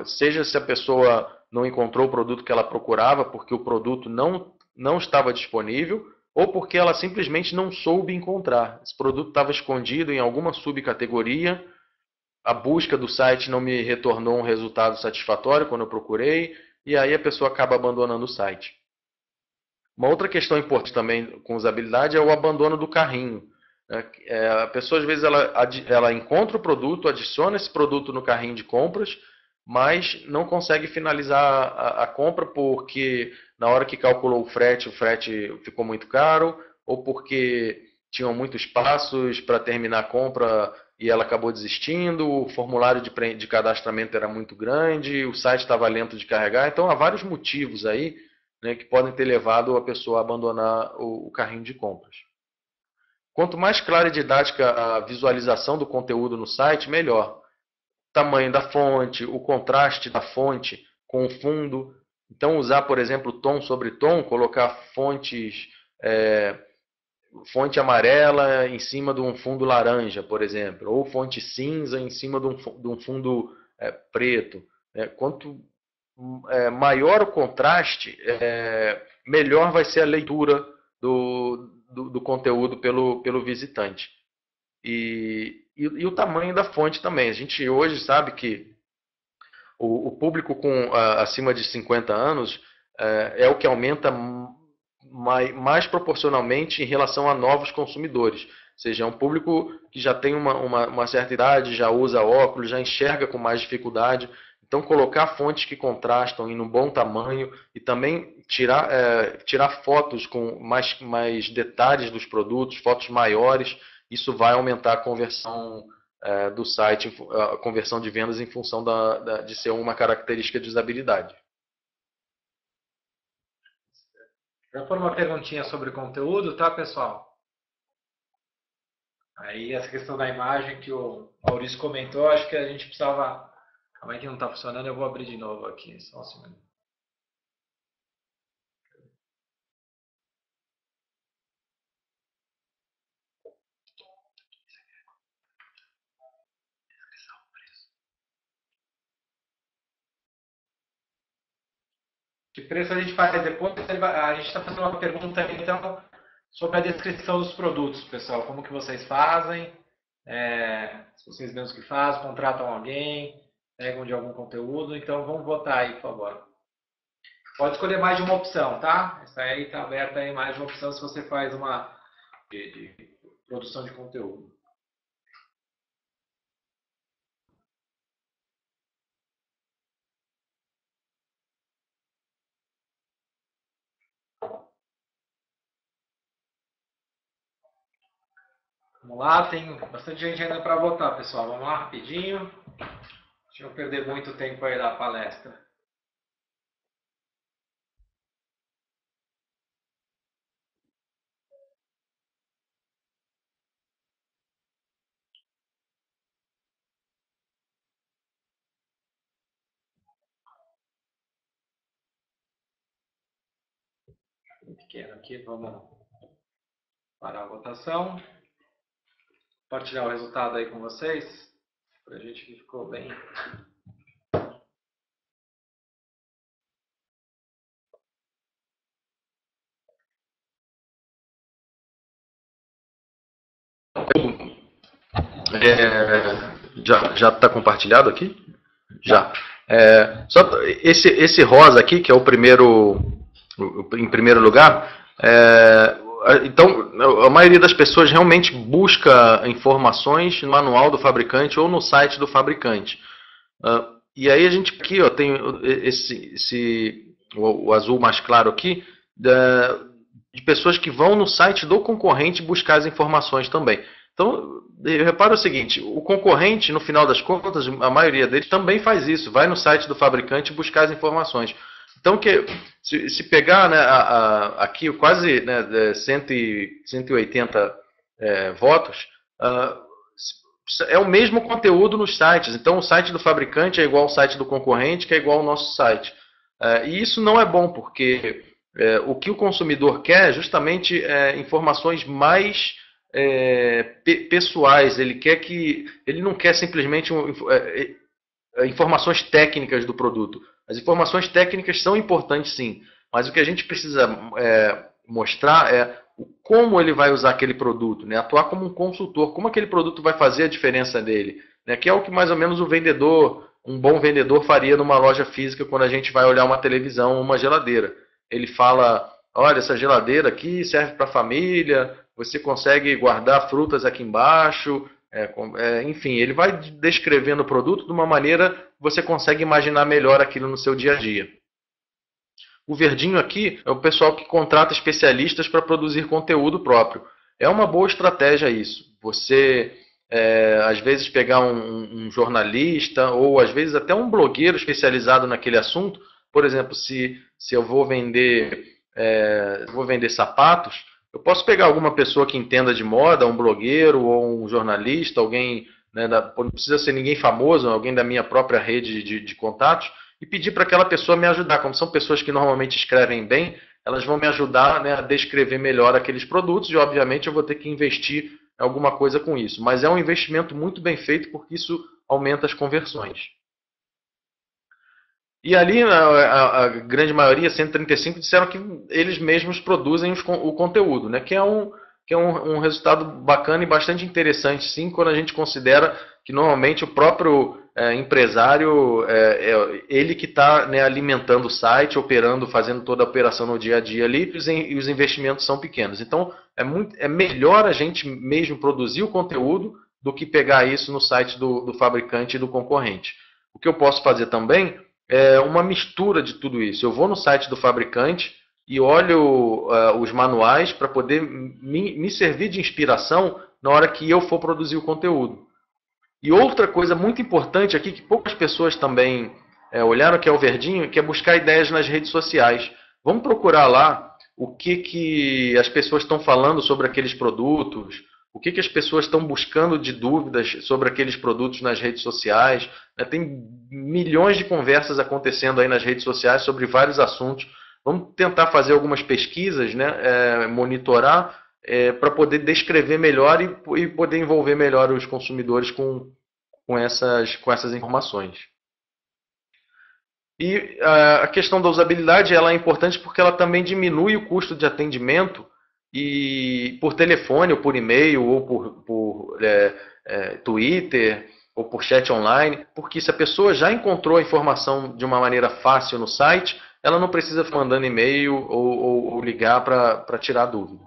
Seja se a pessoa não encontrou o produto que ela procurava porque o produto não estava disponível, ou porque ela simplesmente não soube encontrar. Esse produto estava escondido em alguma subcategoria, a busca do site não me retornou um resultado satisfatório quando eu procurei, e aí a pessoa acaba abandonando o site. Uma outra questão importante também com usabilidade é o abandono do carrinho. A pessoa às vezes ela encontra o produto, adiciona esse produto no carrinho de compras, mas não consegue finalizar a compra porque na hora que calculou o frete ficou muito caro, ou porque tinham muitos passos para terminar a compra e ela acabou desistindo, o formulário de cadastramento era muito grande, o site estava lento de carregar. Então há vários motivos aí, né, que podem ter levado a pessoa a abandonar o carrinho de compras. Quanto mais clara e didática a visualização do conteúdo no site, melhor. Tamanho da fonte, o contraste da fonte com o fundo. Então, usar, por exemplo, tom sobre tom, colocar fontes fonte amarela em cima de um fundo laranja, por exemplo, ou fonte cinza em cima de um fundo preto. Quanto maior o contraste, melhor vai ser a leitura do conteúdo pelo visitante. E o tamanho da fonte também. A gente hoje sabe que o público acima de 50 anos é o que aumenta mais proporcionalmente em relação a novos consumidores. Ou seja, é um público que já tem uma certa idade, já usa óculos, já enxerga com mais dificuldade. Então, colocar fontes que contrastam em um bom tamanho e também tirar fotos com mais detalhes dos produtos, fotos maiores, isso vai aumentar a conversão do site, a conversão de vendas em função de ser uma característica de usabilidade. Já foi uma perguntinha sobre conteúdo, tá, pessoal? Aí essa questão da imagem que o Maurício comentou, acho que a gente precisava... Calma aí que não está funcionando, eu vou abrir de novo aqui, só um segundo. Que preço a gente faz depois? A gente está fazendo uma pergunta então sobre a descrição dos produtos, pessoal. Como que vocês fazem? Se vocês mesmos que fazem, contratam alguém, pegam de algum conteúdo. Então vamos votar aí, por favor. Pode escolher mais de uma opção, tá? Essa aí está aberta aí mais de uma opção se você faz uma de produção de conteúdo. Vamos lá, tem bastante gente ainda para votar, pessoal. Vamos lá, rapidinho. Deixa eu perder muito tempo aí da palestra. Pequeno aqui, vamos parar a votação. Compartilhar o resultado aí com vocês. Para a gente que ficou bem. Já está compartilhado aqui? Já. Só esse rosa aqui, que é o primeiro, em primeiro lugar, então a maioria das pessoas realmente busca informações no manual do fabricante ou no site do fabricante. E aí a gente aqui tem o azul mais claro aqui, de pessoas que vão no site do concorrente buscar as informações também. Então, repara o seguinte, o concorrente, no final das contas, a maioria deles também faz isso, vai no site do fabricante buscar as informações. Então, se pegar, né, aqui quase, né, 180 votos, é o mesmo conteúdo nos sites. Então, o site do fabricante é igual ao site do concorrente, que é igual ao nosso site. E isso não é bom, porque o que o consumidor quer é justamente informações mais pessoais. Ele não quer simplesmente informações técnicas do produto. As informações técnicas são importantes, sim, mas o que a gente precisa mostrar é como ele vai usar aquele produto, né? Atuar como um consultor, como aquele produto vai fazer a diferença dele, né? Que é o que mais ou menos um bom vendedor faria numa loja física quando a gente vai olhar uma televisão ou uma geladeira. Ele fala, olha, essa geladeira aqui serve para a família, você consegue guardar frutas aqui embaixo, enfim, ele vai descrevendo o produto de uma maneira que você consegue imaginar melhor aquilo no seu dia a dia. O verdinho aqui é o pessoal que contrata especialistas para produzir conteúdo próprio. É uma boa estratégia isso. Você, às vezes, pegar um jornalista ou, às vezes, até um blogueiro especializado naquele assunto. Por exemplo, se eu vou vender sapatos, eu posso pegar alguma pessoa que entenda de moda, um blogueiro ou um jornalista, alguém, né, não precisa ser ninguém famoso, alguém da minha própria rede de contatos, e pedir para aquela pessoa me ajudar. Como são pessoas que normalmente escrevem bem, elas vão me ajudar, né, a descrever melhor aqueles produtos e, obviamente, eu vou ter que investir em alguma coisa com isso. Mas é um investimento muito bem feito porque isso aumenta as conversões. E ali, a grande maioria, 135, disseram que eles mesmos produzem o conteúdo, né? Que é um resultado bacana e bastante interessante, sim, quando a gente considera que normalmente o próprio empresário ele que está, né, alimentando o site, operando, fazendo toda a operação no dia a dia ali, e os investimentos são pequenos. Então, é melhor a gente mesmo produzir o conteúdo do que pegar isso no site do fabricante e do concorrente. O que eu posso fazer também é uma mistura de tudo isso. Eu vou no site do fabricante e olho os manuais para poder me servir de inspiração na hora que eu for produzir o conteúdo. E outra coisa muito importante aqui, que poucas pessoas também olharam, que é o verdinho, que é buscar ideias nas redes sociais. Vamos procurar lá o que as pessoas estão falando sobre aqueles produtos, o que as pessoas estão buscando de dúvidas sobre aqueles produtos nas redes sociais. Tem milhões de conversas acontecendo aí nas redes sociais sobre vários assuntos. Vamos tentar fazer algumas pesquisas, né, monitorar, para poder descrever melhor e poder envolver melhor os consumidores com essas informações. E a questão da usabilidade ela é importante porque ela também diminui o custo de atendimento e por telefone, ou por e-mail, ou por Twitter, ou por chat online, porque se a pessoa já encontrou a informação de uma maneira fácil no site, ela não precisa ficar mandando e-mail ou ligar para tirar dúvida.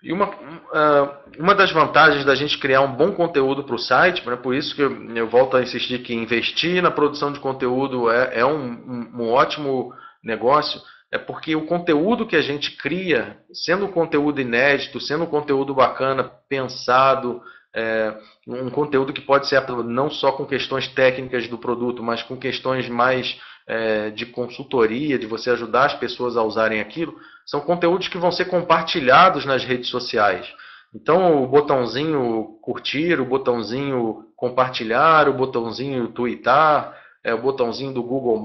E uma das vantagens da gente criar um bom conteúdo para o site, né, por isso que eu volto a insistir que investir na produção de conteúdo é um ótimo negócio, é porque o conteúdo que a gente cria, sendo um conteúdo inédito, sendo um conteúdo bacana, pensado, um conteúdo que pode ser não só com questões técnicas do produto, mas com questões mais de consultoria, de você ajudar as pessoas a usarem aquilo, são conteúdos que vão ser compartilhados nas redes sociais. Então, o botãozinho curtir, o botãozinho compartilhar, o botãozinho tweetar, o botãozinho do Google+,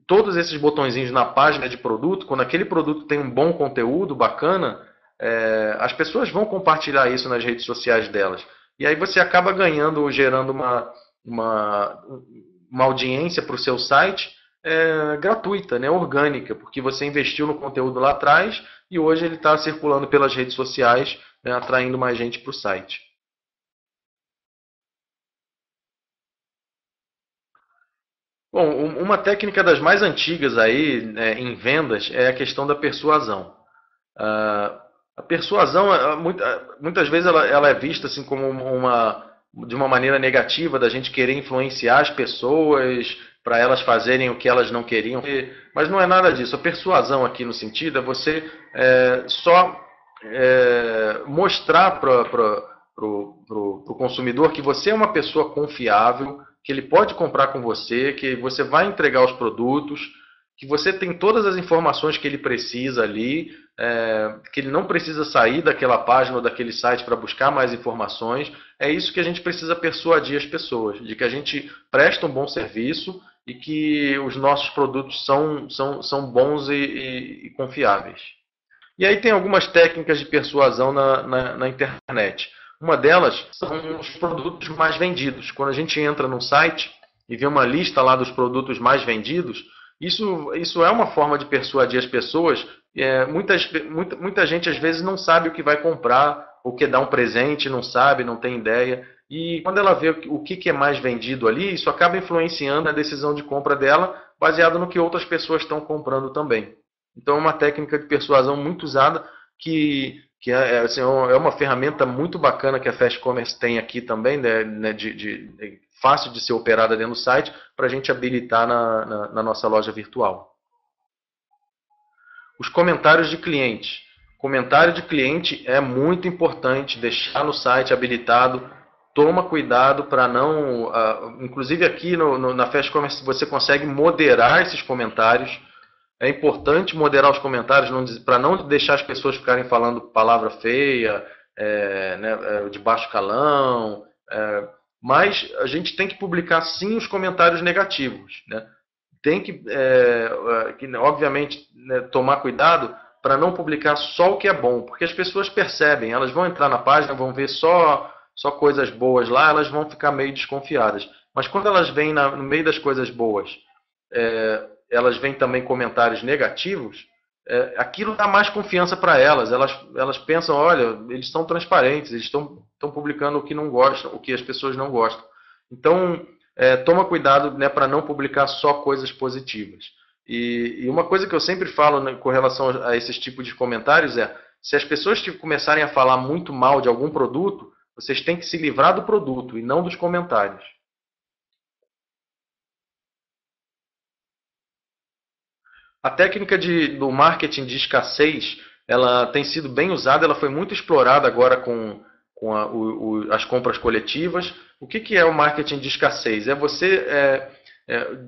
todos esses botõezinhos na página de produto, quando aquele produto tem um bom conteúdo, bacana, as pessoas vão compartilhar isso nas redes sociais delas. E aí você acaba ganhando, gerando uma audiência para o seu site gratuita, né, orgânica, porque você investiu no conteúdo lá atrás e hoje ele está circulando pelas redes sociais, né, atraindo mais gente para o site. Bom, uma técnica das mais antigas aí, em vendas é a questão da persuasão. A persuasão, muitas vezes, ela é vista assim como de uma maneira negativa, da gente querer influenciar as pessoas para elas fazerem o que elas não queriam. Mas não é nada disso. A persuasão aqui no sentido é você só mostrar para o consumidor que você é uma pessoa confiável, que ele pode comprar com você, que você vai entregar os produtos, que você tem todas as informações que ele precisa ali, que ele não precisa sair daquela página ou daquele site para buscar mais informações. É isso que a gente precisa persuadir as pessoas, de que a gente presta um bom serviço e que os nossos produtos são bons e confiáveis. E aí tem algumas técnicas de persuasão na internet. Uma delas são os produtos mais vendidos. Quando a gente entra num site e vê uma lista lá dos produtos mais vendidos, isso é uma forma de persuadir as pessoas. Muita gente às vezes não sabe o que vai comprar, ou quer dar um presente, não sabe, não tem ideia. E quando ela vê o que é mais vendido ali, isso acaba influenciando a decisão de compra dela, baseado no que outras pessoas estão comprando também. Então é uma técnica de persuasão muito usada, que assim, é uma ferramenta muito bacana que a Fast Commerce tem aqui também, né, fácil de ser operada dentro do site, para a gente habilitar na nossa loja virtual. Os comentários de cliente. Comentário de cliente é muito importante deixar no site habilitado. Toma cuidado para não... inclusive aqui na Fast Commerce você consegue moderar esses comentários. É importante moderar os comentários para não deixar as pessoas ficarem falando palavra feia, de baixo calão, mas a gente tem que publicar sim os comentários negativos, né? Tem que, obviamente, né, tomar cuidado para não publicar só o que é bom, porque as pessoas percebem, elas vão entrar na página, vão ver só coisas boas lá, elas vão ficar meio desconfiadas. Mas quando elas veem no meio das coisas boas, elas veem também comentários negativos, aquilo dá mais confiança para elas. Elas pensam, olha, eles são transparentes, eles estão publicando o que não gostam, o que as pessoas não gostam. Então, toma cuidado, né, para não publicar só coisas positivas. E uma coisa que eu sempre falo, né, com relação a esses tipos de comentários se as pessoas começarem a falar muito mal de algum produto, vocês têm que se livrar do produto e não dos comentários. A técnica do marketing de escassez, ela tem sido bem usada, ela foi muito explorada agora com as compras coletivas. O que é o marketing de escassez? É você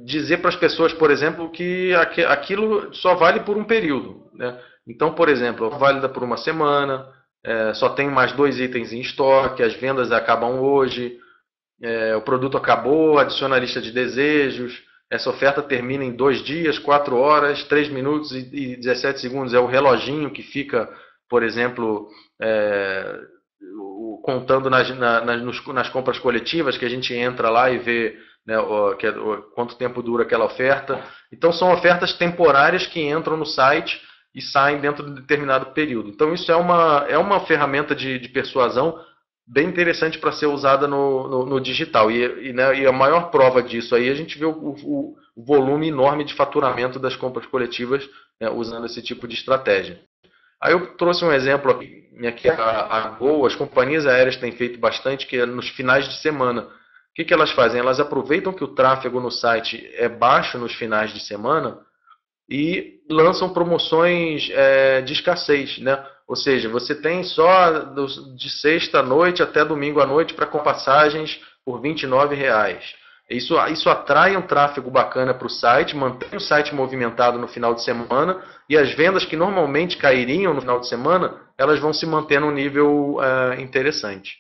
dizer para as pessoas, por exemplo, que aquilo só vale por um período, né? Então, por exemplo, válida por uma semana, só tem mais 2 itens em estoque, as vendas acabam hoje, o produto acabou, adiciona a lista de desejos, essa oferta termina em 2 dias, 4 horas, 3 minutos e 17 segundos. É o reloginho que fica, por exemplo, contando nas compras coletivas, que a gente entra lá e vê, né, quanto tempo dura aquela oferta. Então, são ofertas temporárias que entram no site e saem dentro de um determinado período. Então, isso é uma ferramenta de persuasão bem interessante para ser usada no digital. E a maior prova disso aí, a gente vê o volume enorme de faturamento das compras coletivas, né, usando esse tipo de estratégia. Aí eu trouxe um exemplo aqui, a Gol, as companhias aéreas têm feito bastante, que é nos finais de semana. O que elas fazem? Elas aproveitam que o tráfego no site é baixo nos finais de semana e lançam promoções de escassez, né? Ou seja, você tem só de sexta à noite até domingo à noite para com passagens por R$ 29. Isso atrai um tráfego bacana para o site, mantém o site movimentado no final de semana e as vendas que normalmente cairiam no final de semana, elas vão se manter num nível interessante.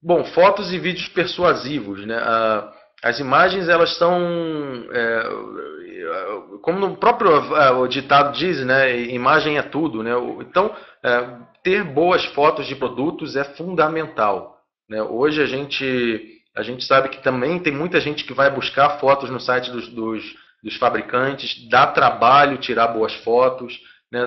Bom, fotos e vídeos persuasivos, né? As imagens, elas são, como no próprio o ditado diz, né? Imagem é tudo, né? Então, ter boas fotos de produtos é fundamental, né? Hoje a gente sabe que também tem muita gente que vai buscar fotos no site dos fabricantes, dá trabalho tirar boas fotos, né?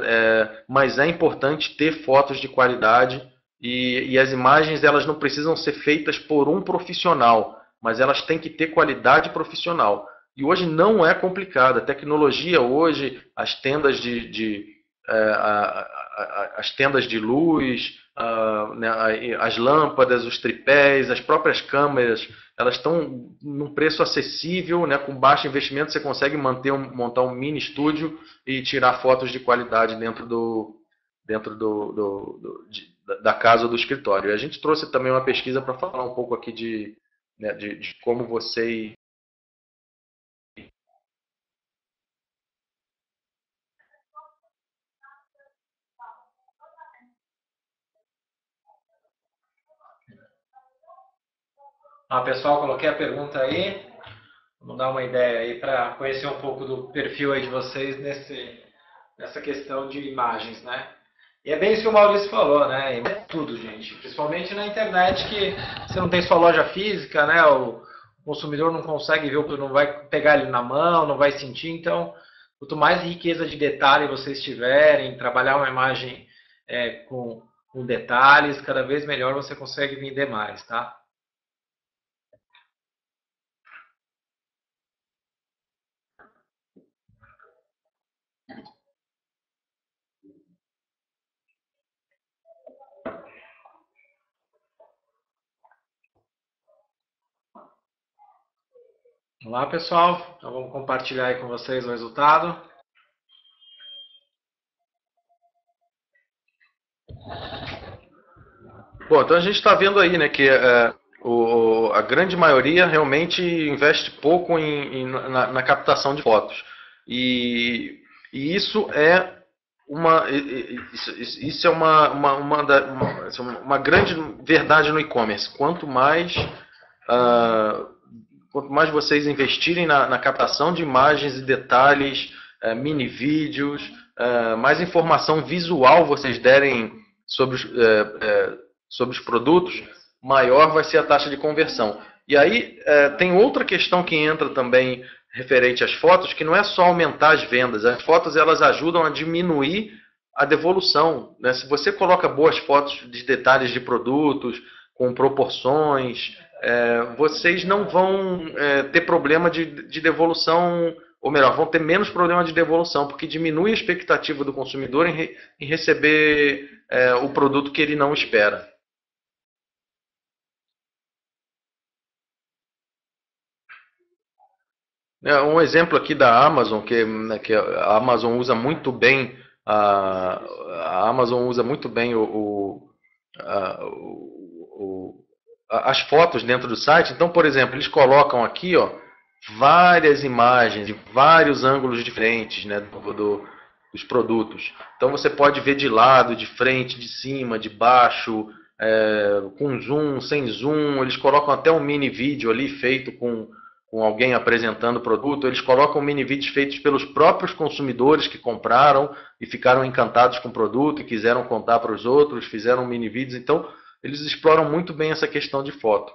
Mas é importante ter fotos de qualidade. E as imagens, elas não precisam ser feitas por um profissional, mas elas têm que ter qualidade profissional. E hoje não é complicado. A tecnologia hoje, as tendas as tendas de luz, né, as lâmpadas, os tripés, as próprias câmeras, elas estão num preço acessível, né, com baixo investimento você consegue montar um mini estúdio e tirar fotos de qualidade dentro da casa ou do escritório. E a gente trouxe também uma pesquisa para falar um pouco aqui de como vocês. Pessoal, coloquei a pergunta aí. Vamos dar uma ideia aí para conhecer um pouco do perfil aí de vocês nessa questão de imagens, né? E é bem isso que o Maurício falou, né? É tudo, gente. Principalmente na internet, que você não tem sua loja física, né? O consumidor não consegue ver, não vai pegar ele na mão, não vai sentir. Então, quanto mais riqueza de detalhe vocês tiverem, trabalhar uma imagem com detalhes, cada vez melhor você consegue vender mais, tá? Olá, pessoal. Então vamos compartilhar aí com vocês o resultado. Bom, então a gente está vendo aí, né, que a grande maioria realmente investe pouco na captação de fotos. E isso é isso é uma grande verdade no e-commerce. Quanto mais vocês investirem na captação de imagens e detalhes, mini vídeos, mais informação visual vocês derem sobre os produtos, maior vai ser a taxa de conversão. E aí tem outra questão que entra também referente às fotos, que não é só aumentar as vendas. As fotos elas ajudam a diminuir a devolução, né? Se você coloca boas fotos de detalhes de produtos, com proporções, vocês não vão ter problema de devolução, ou melhor, vão ter menos problema de devolução, porque diminui a expectativa do consumidor em receber o produto que ele não espera. Um exemplo aqui da Amazon, que a Amazon usa muito bem a Amazon usa muito bem as fotos dentro do site. Então, por exemplo, eles colocam aqui, ó, várias imagens de vários ângulos diferentes, né, dos produtos. Então você pode ver de lado, de frente, de cima, de baixo, com zoom, sem zoom. Eles colocam até um mini vídeo ali feito com alguém apresentando o produto. Eles colocam mini vídeos feitos pelos próprios consumidores que compraram e ficaram encantados com o produto e quiseram contar para os outros, fizeram mini vídeos. Então, eles exploram muito bem essa questão de foto.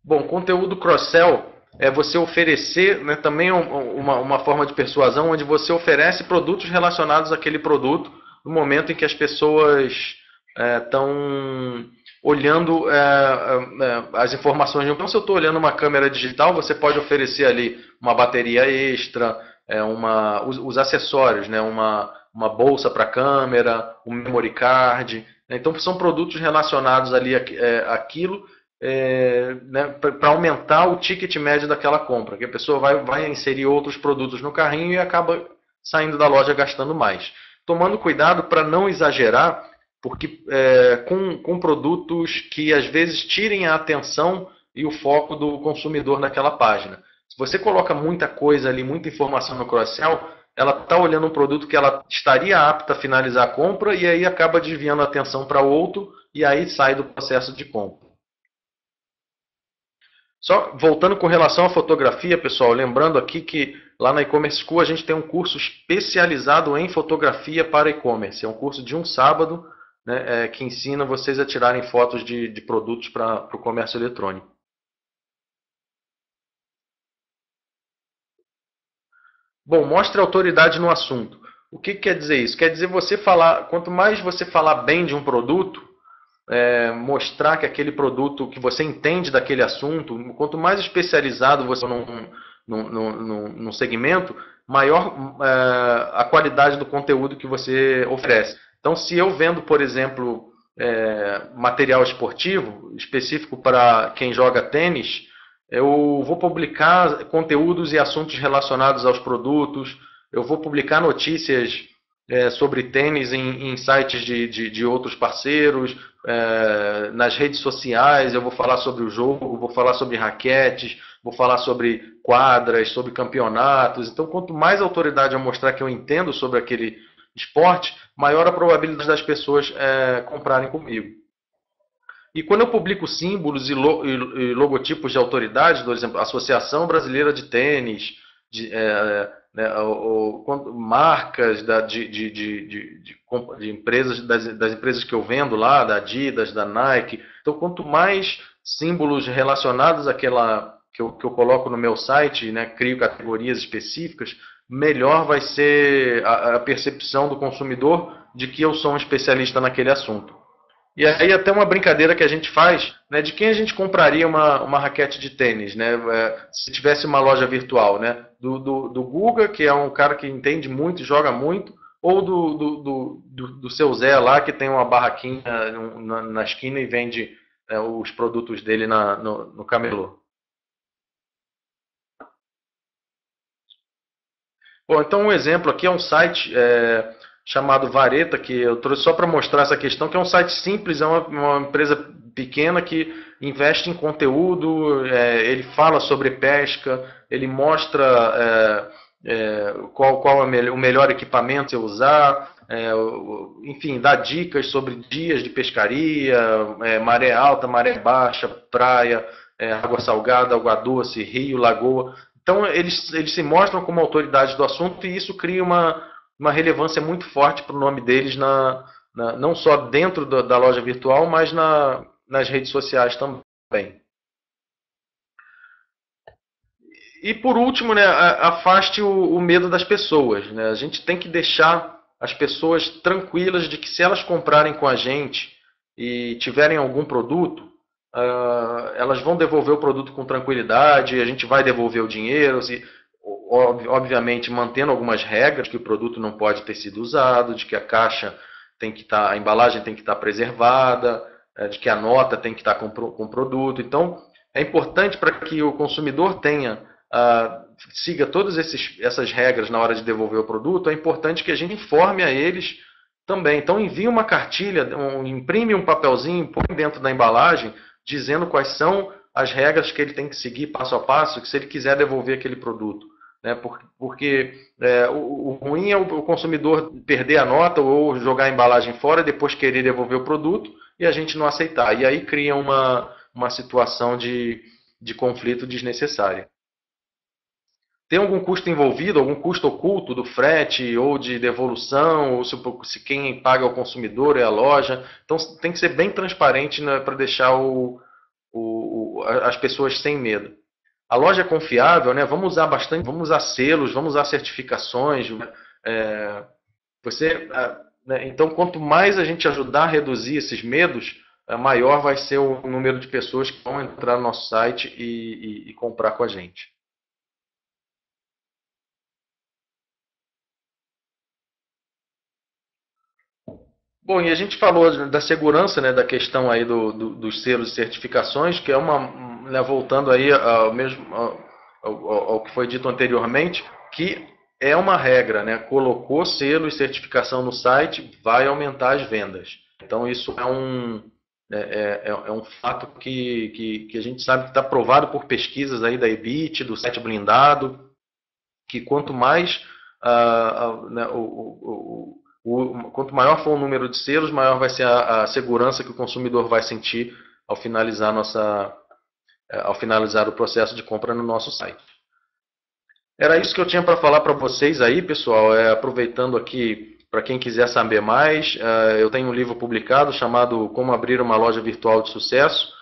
Bom, conteúdo cross-sell é você oferecer, né, também uma forma de persuasão onde você oferece produtos relacionados àquele produto no momento em que as pessoas estão olhando as informações. Então, se eu estou olhando uma câmera digital, você pode oferecer ali uma bateria extra, os acessórios, né, uma bolsa para câmera, um memory card. Então, são produtos relacionados ali àquilo, né, para aumentar o ticket médio daquela compra, que a pessoa vai inserir outros produtos no carrinho e acaba saindo da loja gastando mais. Tomando cuidado para não exagerar, porque com produtos que às vezes tirem a atenção e o foco do consumidor naquela página. Se você coloca muita coisa ali, muita informação no cross-sell, ela está olhando um produto que ela estaria apta a finalizar a compra e aí acaba desviando a atenção para outro e aí sai do processo de compra. Só voltando com relação à fotografia, pessoal, lembrando aqui que lá na e-commerce school a gente tem um curso especializado em fotografia para e-commerce. É um curso de um sábado, né, que ensina vocês a tirarem fotos de produtos para o comércio eletrônico. Bom, mostre autoridade no assunto. O que quer dizer isso? Quer dizer você falar, quanto mais você falar bem de um produto, mostrar que aquele produto, que você entende daquele assunto, quanto mais especializado você num segmento, maior a qualidade do conteúdo que você oferece. Então, se eu vendo, por exemplo, material esportivo específico para quem joga tênis, eu vou publicar conteúdos e assuntos relacionados aos produtos, eu vou publicar notícias sobre tênis em sites de outros parceiros, nas redes sociais, eu vou falar sobre o jogo, vou falar sobre raquetes, vou falar sobre quadras, sobre campeonatos. Então, quanto mais autoridade eu mostrar que eu entendo sobre aquele esporte, maior a probabilidade das pessoas comprarem comigo. E quando eu publico símbolos e logotipos de autoridade, por exemplo, Associação Brasileira de Tênis, né, marcas de empresas, das empresas que eu vendo lá, da Adidas, da Nike. Então, quanto mais símbolos relacionados àquela que eu coloco no meu site, né, crio categorias específicas, melhor vai ser a percepção do consumidor de que eu sou um especialista naquele assunto. E aí até uma brincadeira que a gente faz, né, de quem a gente compraria uma raquete de tênis, né, se tivesse uma loja virtual, né, do Guga, que é um cara que entende muito, joga muito, ou do seu Zé lá, que tem uma barraquinha na esquina e vende os produtos dele no camelô. Bom, então um exemplo aqui é um site chamado Vareta, que eu trouxe só para mostrar essa questão, que é um site simples, é uma empresa pequena que investe em conteúdo, ele fala sobre pesca, ele mostra qual é o melhor equipamento a usar, enfim, dá dicas sobre dias de pescaria, maré alta, maré baixa, praia, água salgada, água doce, rio, lagoa. Então, eles se mostram como autoridades do assunto e isso cria uma relevância muito forte para o nome deles, não só dentro da loja virtual, mas nas redes sociais também. E por último, né, afaste o medo das pessoas. Né? A gente tem que deixar as pessoas tranquilas de que se elas comprarem com a gente e tiverem algum produto, elas vão devolver o produto com tranquilidade, a gente vai devolver o dinheiro, obviamente mantendo algumas regras, que o produto não pode ter sido usado, de que a caixa tem que estar, a embalagem tem que estar preservada, de que a nota tem que estar com o produto. Então, é importante para que o consumidor siga todas essas regras na hora de devolver o produto, é importante que a gente informe a eles também. Então, envie uma cartilha, imprime um papelzinho, põe dentro da embalagem, dizendo quais são as regras que ele tem que seguir passo a passo, que se ele quiser devolver aquele produto. Né? Porque o ruim é o consumidor perder a nota ou jogar a embalagem fora, depois querer devolver o produto e a gente não aceitar. E aí cria uma situação de conflito desnecessária. Tem algum custo envolvido, algum custo oculto do frete ou de devolução, ou se quem paga é o consumidor é a loja. Então tem que ser bem transparente, né, para deixar as pessoas sem medo. A loja é confiável, né? Vamos usar bastante, vamos usar selos, vamos usar certificações. É, né, então, quanto mais a gente ajudar a reduzir esses medos, maior vai ser o número de pessoas que vão entrar no nosso site e comprar com a gente. Bom, e a gente falou da segurança, né, da questão aí dos selos e certificações, que é né, voltando aí ao que foi dito anteriormente, que é uma regra, né? Colocou selo e certificação no site, vai aumentar as vendas. Então isso é um fato que a gente sabe que está provado por pesquisas aí da Ebit, do site blindado, que quanto mais né, quanto maior for o número de selos, maior vai ser a segurança que o consumidor vai sentir ao finalizar o processo de compra no nosso site. Era isso que eu tinha para falar para vocês aí, pessoal. Aproveitando aqui, para quem quiser saber mais, eu tenho um livro publicado chamado Como Abrir uma Loja Virtual de Sucesso,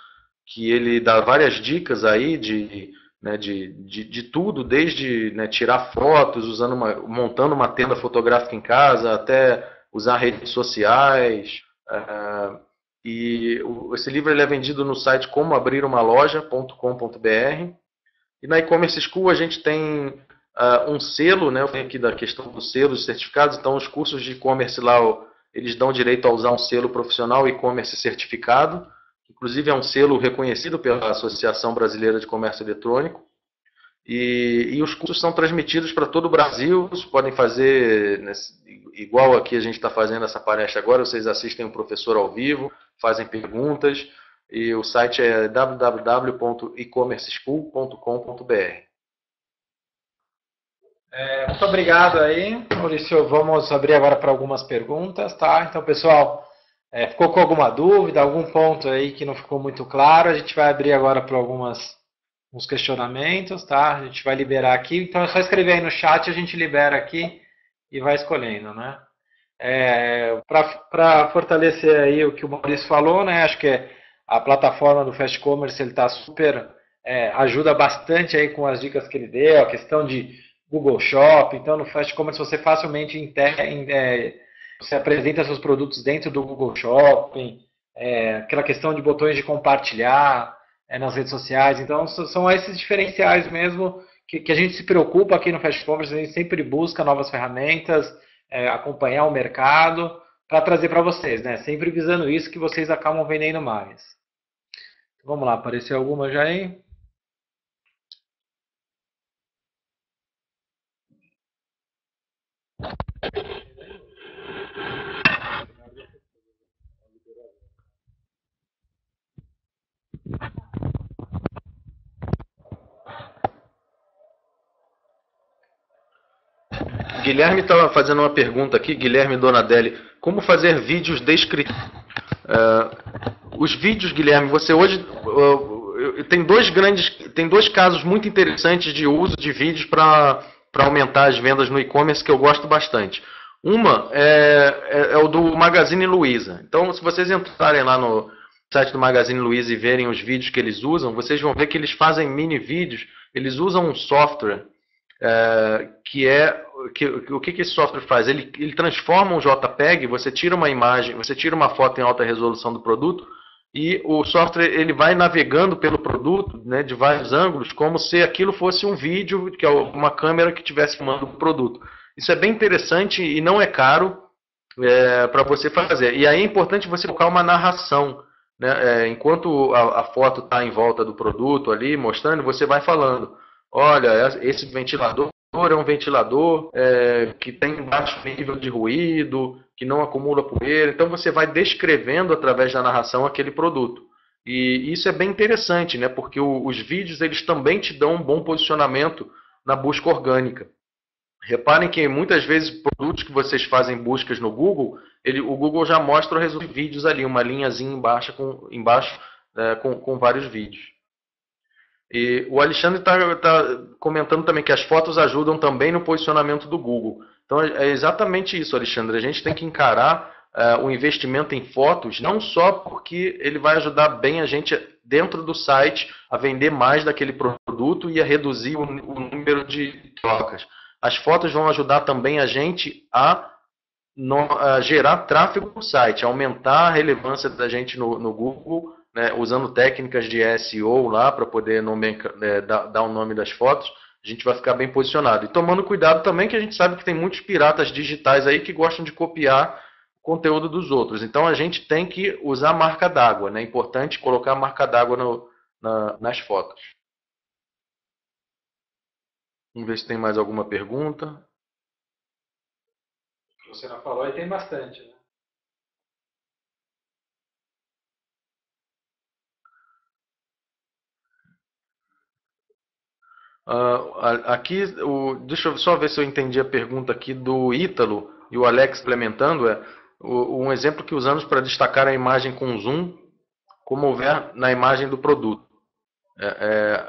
que ele dá várias dicas aí de tudo, desde, né, tirar fotos, montando uma tenda fotográfica em casa, até usar redes sociais. Esse livro ele é vendido no site comoabrirumaloja.com.br. E na e-commerce school a gente tem um selo, né? Eu falei aqui da questão dos selos e certificados, então os cursos de e-commerce lá, eles dão direito a usar um selo profissional e-commerce certificado. Inclusive é um selo reconhecido pela Associação Brasileira de Comércio Eletrônico. E os cursos são transmitidos para todo o Brasil. Vocês podem fazer, né, igual aqui a gente está fazendo essa palestra agora, vocês assistem o professor ao vivo, fazem perguntas. E o site é www.ecommerceschool.com.br. Muito obrigado aí, Maurício. Vamos abrir agora para algumas perguntas, tá? Então, pessoal, ficou com alguma dúvida, algum ponto aí que não ficou muito claro? A gente vai abrir agora para uns questionamentos, tá? A gente vai liberar aqui. Então, é só escrever aí no chat, a gente libera aqui e vai escolhendo, né? Para fortalecer aí o que o Maurício falou, né? Acho que a plataforma do Fast Commerce ele está super, ajuda bastante aí com as dicas que ele deu, a questão de Google Shop. Então, no Fast Commerce você facilmente você apresenta seus produtos dentro do Google Shopping, aquela questão de botões de compartilhar nas redes sociais. Então, são esses diferenciais mesmo que a gente se preocupa aqui no Fast Commerce. A gente sempre busca novas ferramentas, acompanhar o mercado para trazer para vocês, né? Sempre visando isso que vocês acabam vendendo mais. Vamos lá, apareceu alguma já aí? Guilherme estava fazendo uma pergunta aqui, Guilherme Donadelli, como fazer vídeos descritivos? Os vídeos, Guilherme, você hoje tem dois casos muito interessantes de uso de vídeos para aumentar as vendas no e-commerce que eu gosto bastante. Uma é o do Magazine Luiza. Então, se vocês entrarem lá no site do Magazine Luiza e verem os vídeos que eles usam, vocês vão ver que eles fazem mini vídeos, eles usam um software o que esse software faz? Ele transforma um JPEG, você tira uma imagem, você tira uma foto em alta resolução do produto e o software ele vai navegando pelo produto, né, de vários ângulos, como se aquilo fosse um vídeo, que é uma câmera que estivesse filmando o produto. Isso é bem interessante e não é caro para você fazer. E aí é importante você colocar uma narração, né, enquanto a foto está em volta do produto ali, mostrando, você vai falando. Olha, esse ventilador é um ventilador que tem baixo nível de ruído, que não acumula poeira. Então você vai descrevendo através da narração aquele produto. E isso é bem interessante, né? Porque os vídeos eles também te dão um bom posicionamento na busca orgânica. Reparem que muitas vezes produtos que vocês fazem buscas no Google, o Google já mostra o resultado de vídeos ali, uma linhazinha embaixo com vários vídeos. E o Alexandre está comentando também que as fotos ajudam também no posicionamento do Google. Então é exatamente isso, Alexandre. A gente tem que encarar o investimento em fotos, não só porque ele vai ajudar bem a gente dentro do site a vender mais daquele produto e a reduzir o número de trocas. As fotos vão ajudar também a gente a gerar tráfego no site, aumentar a relevância da gente no Google, né, usando técnicas de SEO lá para poder dar o nome das fotos, a gente vai ficar bem posicionado. E tomando cuidado também que a gente sabe que tem muitos piratas digitais aí que gostam de copiar o conteúdo dos outros. Então a gente tem que usar marca d'água, né? É importante colocar a marca d'água nas fotos. Vamos ver se tem mais alguma pergunta. Você não falou e tem bastante, né? Aqui, deixa eu só ver se eu entendi a pergunta aqui do Ítalo e o Alex implementando. Um exemplo que usamos para destacar a imagem com zoom, como houver na imagem do produto.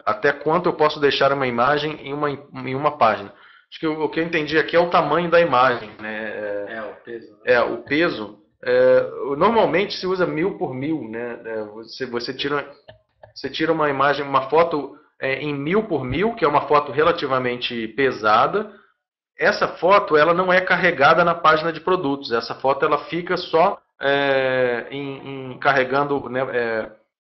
Até quanto eu posso deixar uma imagem em uma página. Acho que o que eu entendi aqui é o tamanho da imagem, né? O peso. O peso. Normalmente se usa 1000 por 1000, né? Você tira uma imagem, uma foto em 1000 por 1000, que é uma foto relativamente pesada. Essa foto ela não é carregada na página de produtos. Essa foto ela fica só carregando, né,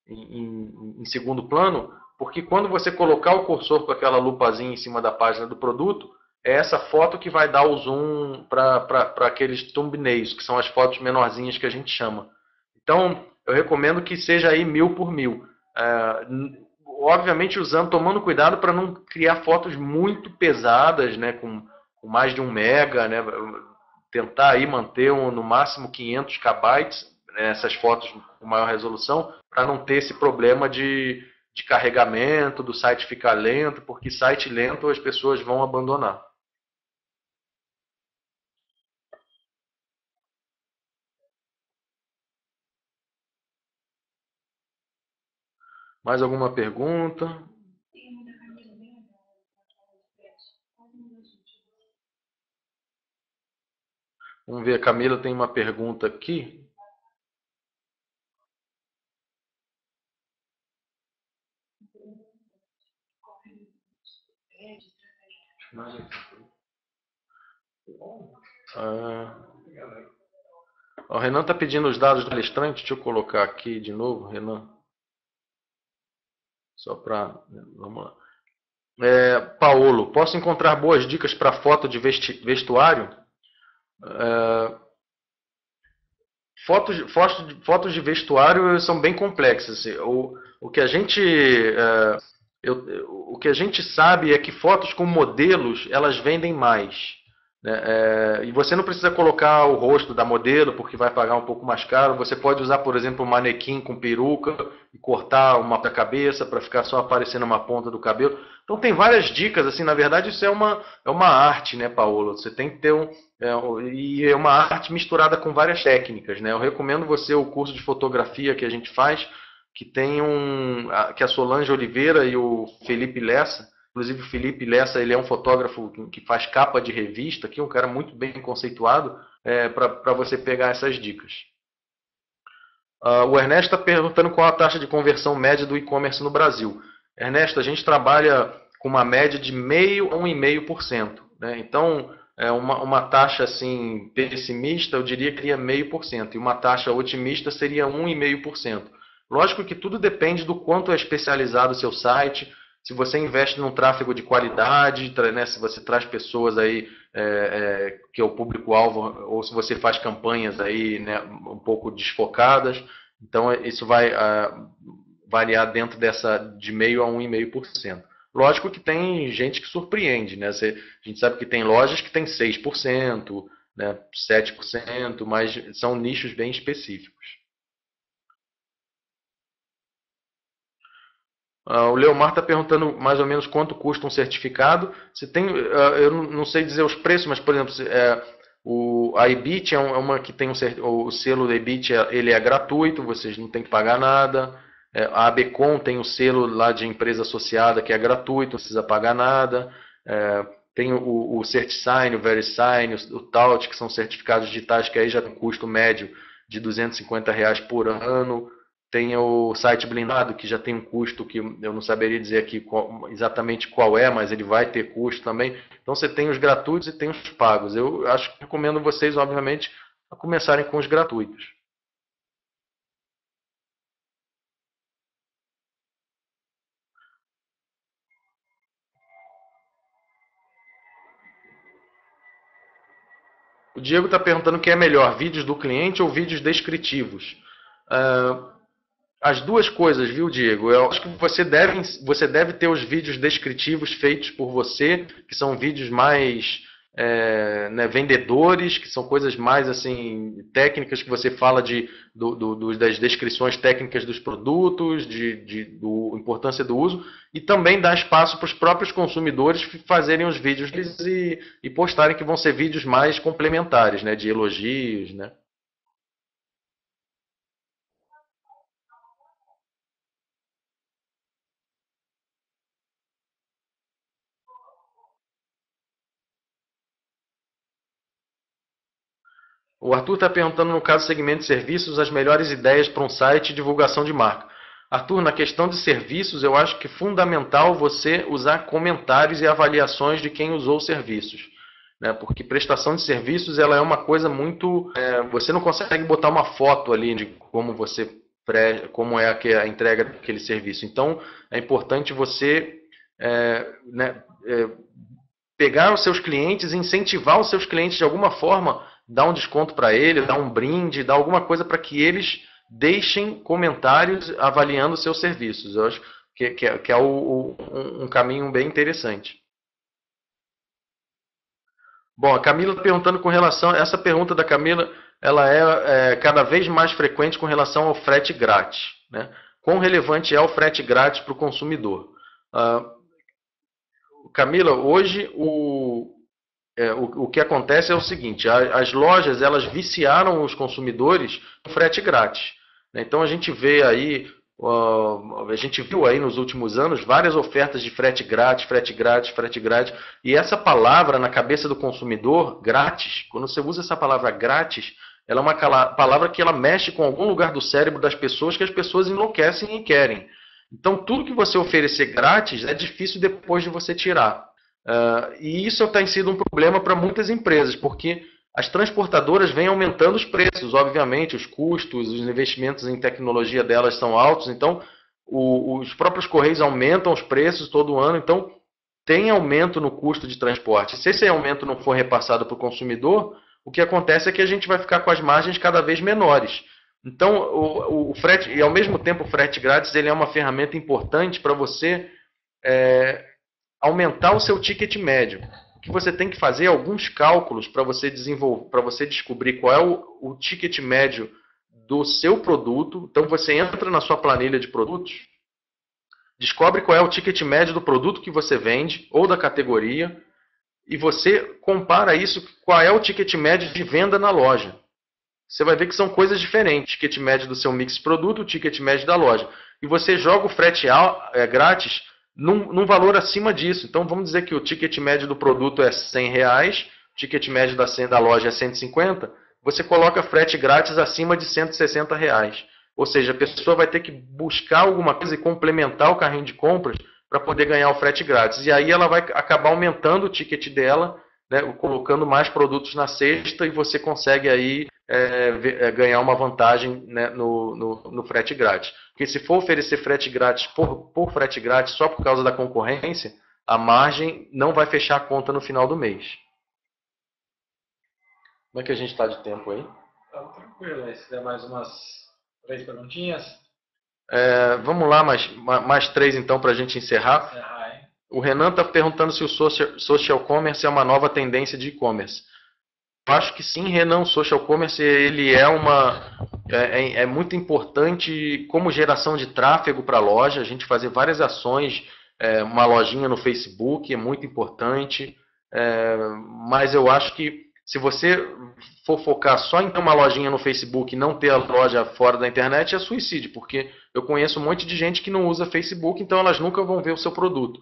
em segundo plano, porque quando você colocar o cursor com aquela lupazinha em cima da página do produto, é essa foto que vai dar o zoom para aqueles thumbnails, que são as fotos menorzinhas que a gente chama. Então, eu recomendo que seja aí 1000 por 1000. Obviamente tomando cuidado para não criar fotos muito pesadas, né, com mais de 1 mega, né, tentar aí manter no máximo 500 KB, né, essas fotos com maior resolução, para não ter esse problema de carregamento, do site ficar lento, porque site lento as pessoas vão abandonar. Mais alguma pergunta? Vamos ver, a Camila tem uma pergunta aqui. O Renan está pedindo os dados do palestrante. Deixa eu colocar aqui de novo, Renan. Só para... Vamos lá. Paulo, posso encontrar boas dicas para foto de vestuário? Fotos de vestuário são bem complexas. O que a gente sabe é que fotos com modelos elas vendem mais. né? E você não precisa colocar o rosto da modelo, porque vai pagar um pouco mais caro. Você pode usar, por exemplo, um manequim com peruca e cortar uma da cabeça para ficar só aparecendo uma ponta do cabelo. Então tem várias dicas, assim, na verdade isso é uma arte, né, Paola? Você tem que ter e é uma arte misturada com várias técnicas, né? Eu recomendo você o curso de fotografia que a gente faz, que tem que a Solange Oliveira e o Felipe Lessa. Inclusive o Felipe Lessa, ele é um fotógrafo que faz capa de revista, aqui um cara muito bem conceituado, para você pegar essas dicas. O Ernesto está perguntando qual a taxa de conversão média do e-commerce no Brasil. Ernesto, a gente trabalha com uma média de 0,5% a 1,5%. Né? Então, uma taxa assim, pessimista, eu diria que seria 0,5%. E uma taxa otimista seria 1,5%. Lógico que tudo depende do quanto é especializado o seu site, se você investe num tráfego de qualidade, né, se você traz pessoas aí que é o público-alvo, ou se você faz campanhas aí, né, um pouco desfocadas. Então, isso vai variar dentro dessa de 0,5% a 1,5%. Lógico que tem gente que surpreende, né? A gente sabe que tem lojas que tem 6%, né, 7%, mas são nichos bem específicos. O Leomar está perguntando mais ou menos quanto custa um certificado. Você tem, eu não sei dizer os preços, mas, por exemplo, a Ebit é uma que tem o selo da Ebit, ele é gratuito, vocês não têm que pagar nada. A ABCom tem o selo lá de empresa associada que é gratuito, não precisa pagar nada. Tem o CertiSign, o VeriSign, o Taut, que são certificados digitais que aí já tem um custo médio de R$ 250 por ano. Tem o site blindado, que já tem um custo que eu não saberia dizer aqui exatamente qual é, mas ele vai ter custo também. Então você tem os gratuitos e tem os pagos. Eu acho que recomendo vocês, obviamente, a começarem com os gratuitos. O Diego está perguntando o que é melhor, vídeos do cliente ou vídeos descritivos. As duas coisas, viu, Diego? Eu acho que você deve ter os vídeos descritivos feitos por você, que são vídeos mais né, vendedores, que são coisas mais assim técnicas que você fala das descrições técnicas dos produtos, da importância do uso, e também dá espaço para os próprios consumidores fazerem os vídeos e postarem, que vão ser vídeos mais complementares, né, de elogios, né? O Arthur está perguntando, no caso segmento de serviços, as melhores ideias para um site e divulgação de marca. Arthur, na questão de serviços, eu acho que é fundamental você usar comentários e avaliações de quem usou os serviços. Né? Porque prestação de serviços ela é uma coisa muito... você não consegue botar uma foto ali de como é a entrega daquele serviço. Então, é importante você né, pegar os seus clientes, incentivar os seus clientes de alguma forma, dar um desconto para ele, dar um brinde, dar alguma coisa para que eles deixem comentários avaliando os seus serviços. Eu acho que é um caminho bem interessante. Bom, a Camila está perguntando com relação... Essa pergunta da Camila ela é cada vez mais frequente com relação ao frete grátis. Né? Quão relevante é o frete grátis para o consumidor? Camila, hoje o que acontece é o seguinte, as lojas elas viciaram os consumidores com frete grátis. Né? Então a gente vê aí, a gente viu aí nos últimos anos várias ofertas de frete grátis, frete grátis, frete grátis, e essa palavra na cabeça do consumidor, grátis, quando você usa essa palavra grátis, ela é uma palavra que ela mexe com algum lugar do cérebro das pessoas que as pessoas enlouquecem e querem. Então tudo que você oferecer grátis é difícil depois de você tirar. E isso tem sido um problema para muitas empresas, porque as transportadoras vêm aumentando os preços, obviamente, os custos, os investimentos em tecnologia delas são altos, então os próprios correios aumentam os preços todo ano, então tem aumento no custo de transporte. Se esse aumento não for repassado para o consumidor, o que acontece é que a gente vai ficar com as margens cada vez menores. Então, o frete, e ao mesmo tempo o frete grátis, ele é uma ferramenta importante para você aumentar o seu ticket médio. o que você tem que fazer é alguns cálculos para você desenvolver, para você descobrir qual é o ticket médio do seu produto. Então você entra na sua planilha de produtos, descobre qual é o ticket médio do produto que você vende ou da categoria e você compara isso com qual é o ticket médio de venda na loja. Você vai ver que são coisas diferentes. O ticket médio do seu mix de produto, o ticket médio da loja. E você joga o frete grátis num valor acima disso. Então vamos dizer que o ticket médio do produto é R$100, o ticket médio da loja é 150, você coloca frete grátis acima de R$160. Ou seja, a pessoa vai ter que buscar alguma coisa e complementar o carrinho de compras para poder ganhar o frete grátis. E aí ela vai acabar aumentando o ticket dela, né, colocando mais produtos na cesta e você consegue aí ganhar uma vantagem, né, no frete grátis. Porque se for oferecer frete grátis por frete grátis só por causa da concorrência, a margem não vai fechar a conta no final do mês. Como é que a gente está de tempo aí? Estamos tranquilo, aí se der mais umas 3 perguntinhas. Vamos lá, mais 3 então para a gente encerrar. O Renan está perguntando se o social commerce é uma nova tendência de e-commerce. Eu acho que sim, Renan. O social commerce ele é muito importante como geração de tráfego para a loja. A gente fazer várias ações, uma lojinha no Facebook é muito importante. Mas eu acho que se você for focar só em ter uma lojinha no Facebook e não ter a loja fora da internet, é suicídio, porque eu conheço um monte de gente que não usa Facebook, então elas nunca vão ver o seu produto.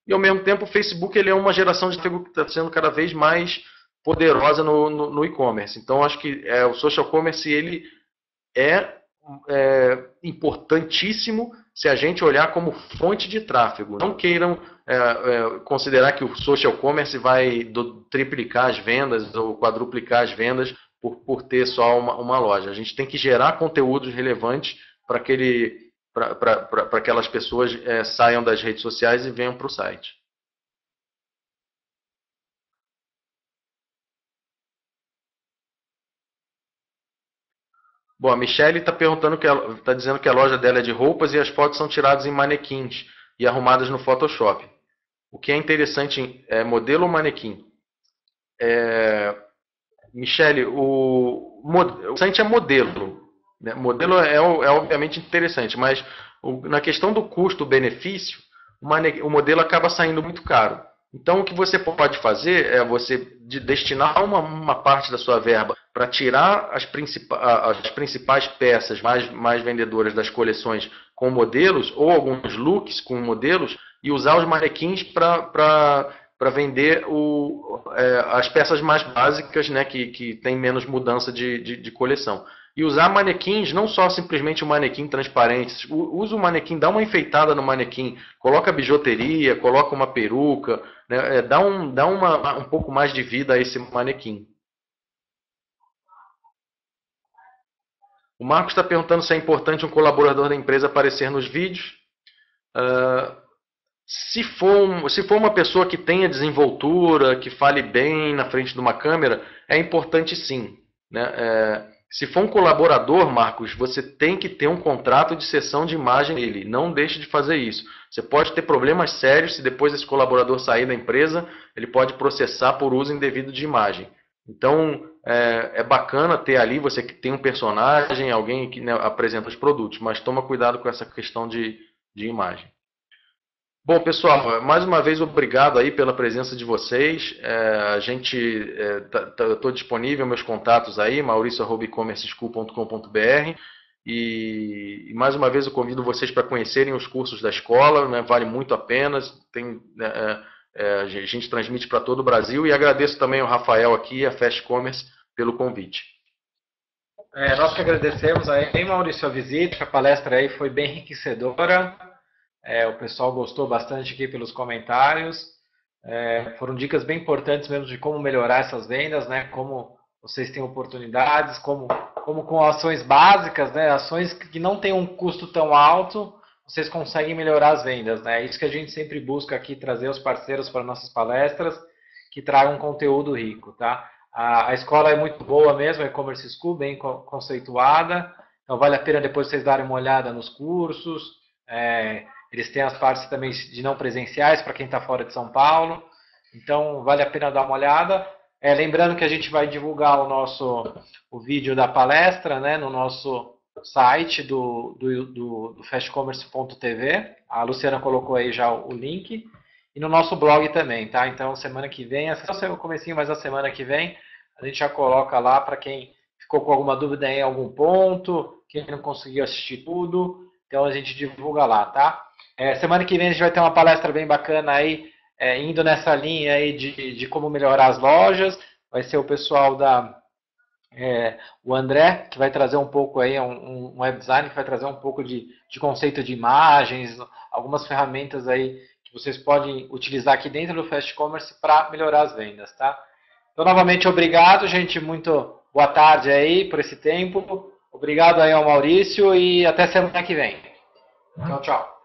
E ao mesmo tempo o Facebook ele é uma geração de tráfego que está sendo cada vez mais poderosa no e-commerce. Então acho que o social commerce ele é importantíssimo se a gente olhar como fonte de tráfego. Não queiram considerar que o social commerce vai triplicar as vendas ou quadruplicar as vendas por ter só uma loja. A gente tem que gerar conteúdos relevantes para aquelas pessoas saiam das redes sociais e venham para o site. Bom, a Michelle está perguntando está dizendo que a loja dela é de roupas e as fotos são tiradas em manequins e arrumadas no Photoshop. O que é interessante é modelo ou manequim? Michelle, o site é modelo. Né? Modelo é obviamente interessante, mas na questão do custo-benefício, o modelo acaba saindo muito caro. Então, o que você pode fazer é você destinar uma parte da sua verba para tirar as principais peças mais vendedoras das coleções com modelos, ou alguns looks com modelos, e usar os manequins para vender as peças mais básicas, né, que tem menos mudança de coleção. E usar manequins, não só simplesmente um manequim transparente. Usa o manequim, dá uma enfeitada no manequim, coloca bijuteria, coloca uma peruca, né, dá um pouco mais de vida a esse manequim. O Marcos está perguntando se é importante um colaborador da empresa aparecer nos vídeos. Se for uma pessoa que tenha desenvoltura, que fale bem na frente de uma câmera, é importante sim. Né? Se for um colaborador, Marcos, você tem que ter um contrato de cessão de imagem dele. Não deixe de fazer isso. Você pode ter problemas sérios se depois esse colaborador sair da empresa, ele pode processar por uso indevido de imagem. Então, é bacana ter ali, você que tem um personagem, alguém que, né, apresenta os produtos, mas toma cuidado com essa questão de imagem. Bom, pessoal, mais uma vez obrigado aí pela presença de vocês. Eu estou disponível, meus contatos aí, mauricio@ecommerceschool.com.br, e mais uma vez eu convido vocês para conhecerem os cursos da escola, né, vale muito a pena, a gente transmite para todo o Brasil, e agradeço também ao Rafael aqui e a Fast Commerce pelo convite. Nós que agradecemos aí, Maurício, a visita, a palestra aí foi bem enriquecedora. O pessoal gostou bastante aqui pelos comentários. Foram dicas bem importantes mesmo de como melhorar essas vendas, né? Como vocês têm oportunidades, como com ações básicas, né? Ações que não têm um custo tão alto, vocês conseguem melhorar as vendas, né? É isso que a gente sempre busca aqui, trazer os parceiros para nossas palestras, que tragam conteúdo rico, tá? A escola é muito boa mesmo, a E-Commerce School, bem conceituada, então vale a pena depois vocês darem uma olhada nos cursos. Eles têm as partes também de não presenciais para quem está fora de São Paulo. Então, vale a pena dar uma olhada. Lembrando que a gente vai divulgar o vídeo da palestra, né, no nosso site do fastcommerce.tv. A Luciana colocou aí já o link. E no nosso blog também, tá? Então, semana que vem, só o comecinho, mas a semana que vem, a gente já coloca lá para quem ficou com alguma dúvida em algum ponto, quem não conseguiu assistir tudo. Então, a gente divulga lá, tá? Semana que vem a gente vai ter uma palestra bem bacana aí, indo nessa linha aí de como melhorar as lojas. Vai ser o pessoal o André, que vai trazer um pouco aí, um web design que vai trazer um pouco de conceito de imagens, algumas ferramentas aí que vocês podem utilizar aqui dentro do Fast Commerce para melhorar as vendas, tá? Então, novamente, obrigado, gente. Muito boa tarde aí por esse tempo. Obrigado aí ao Maurício e até semana que vem. Tchau, tchau.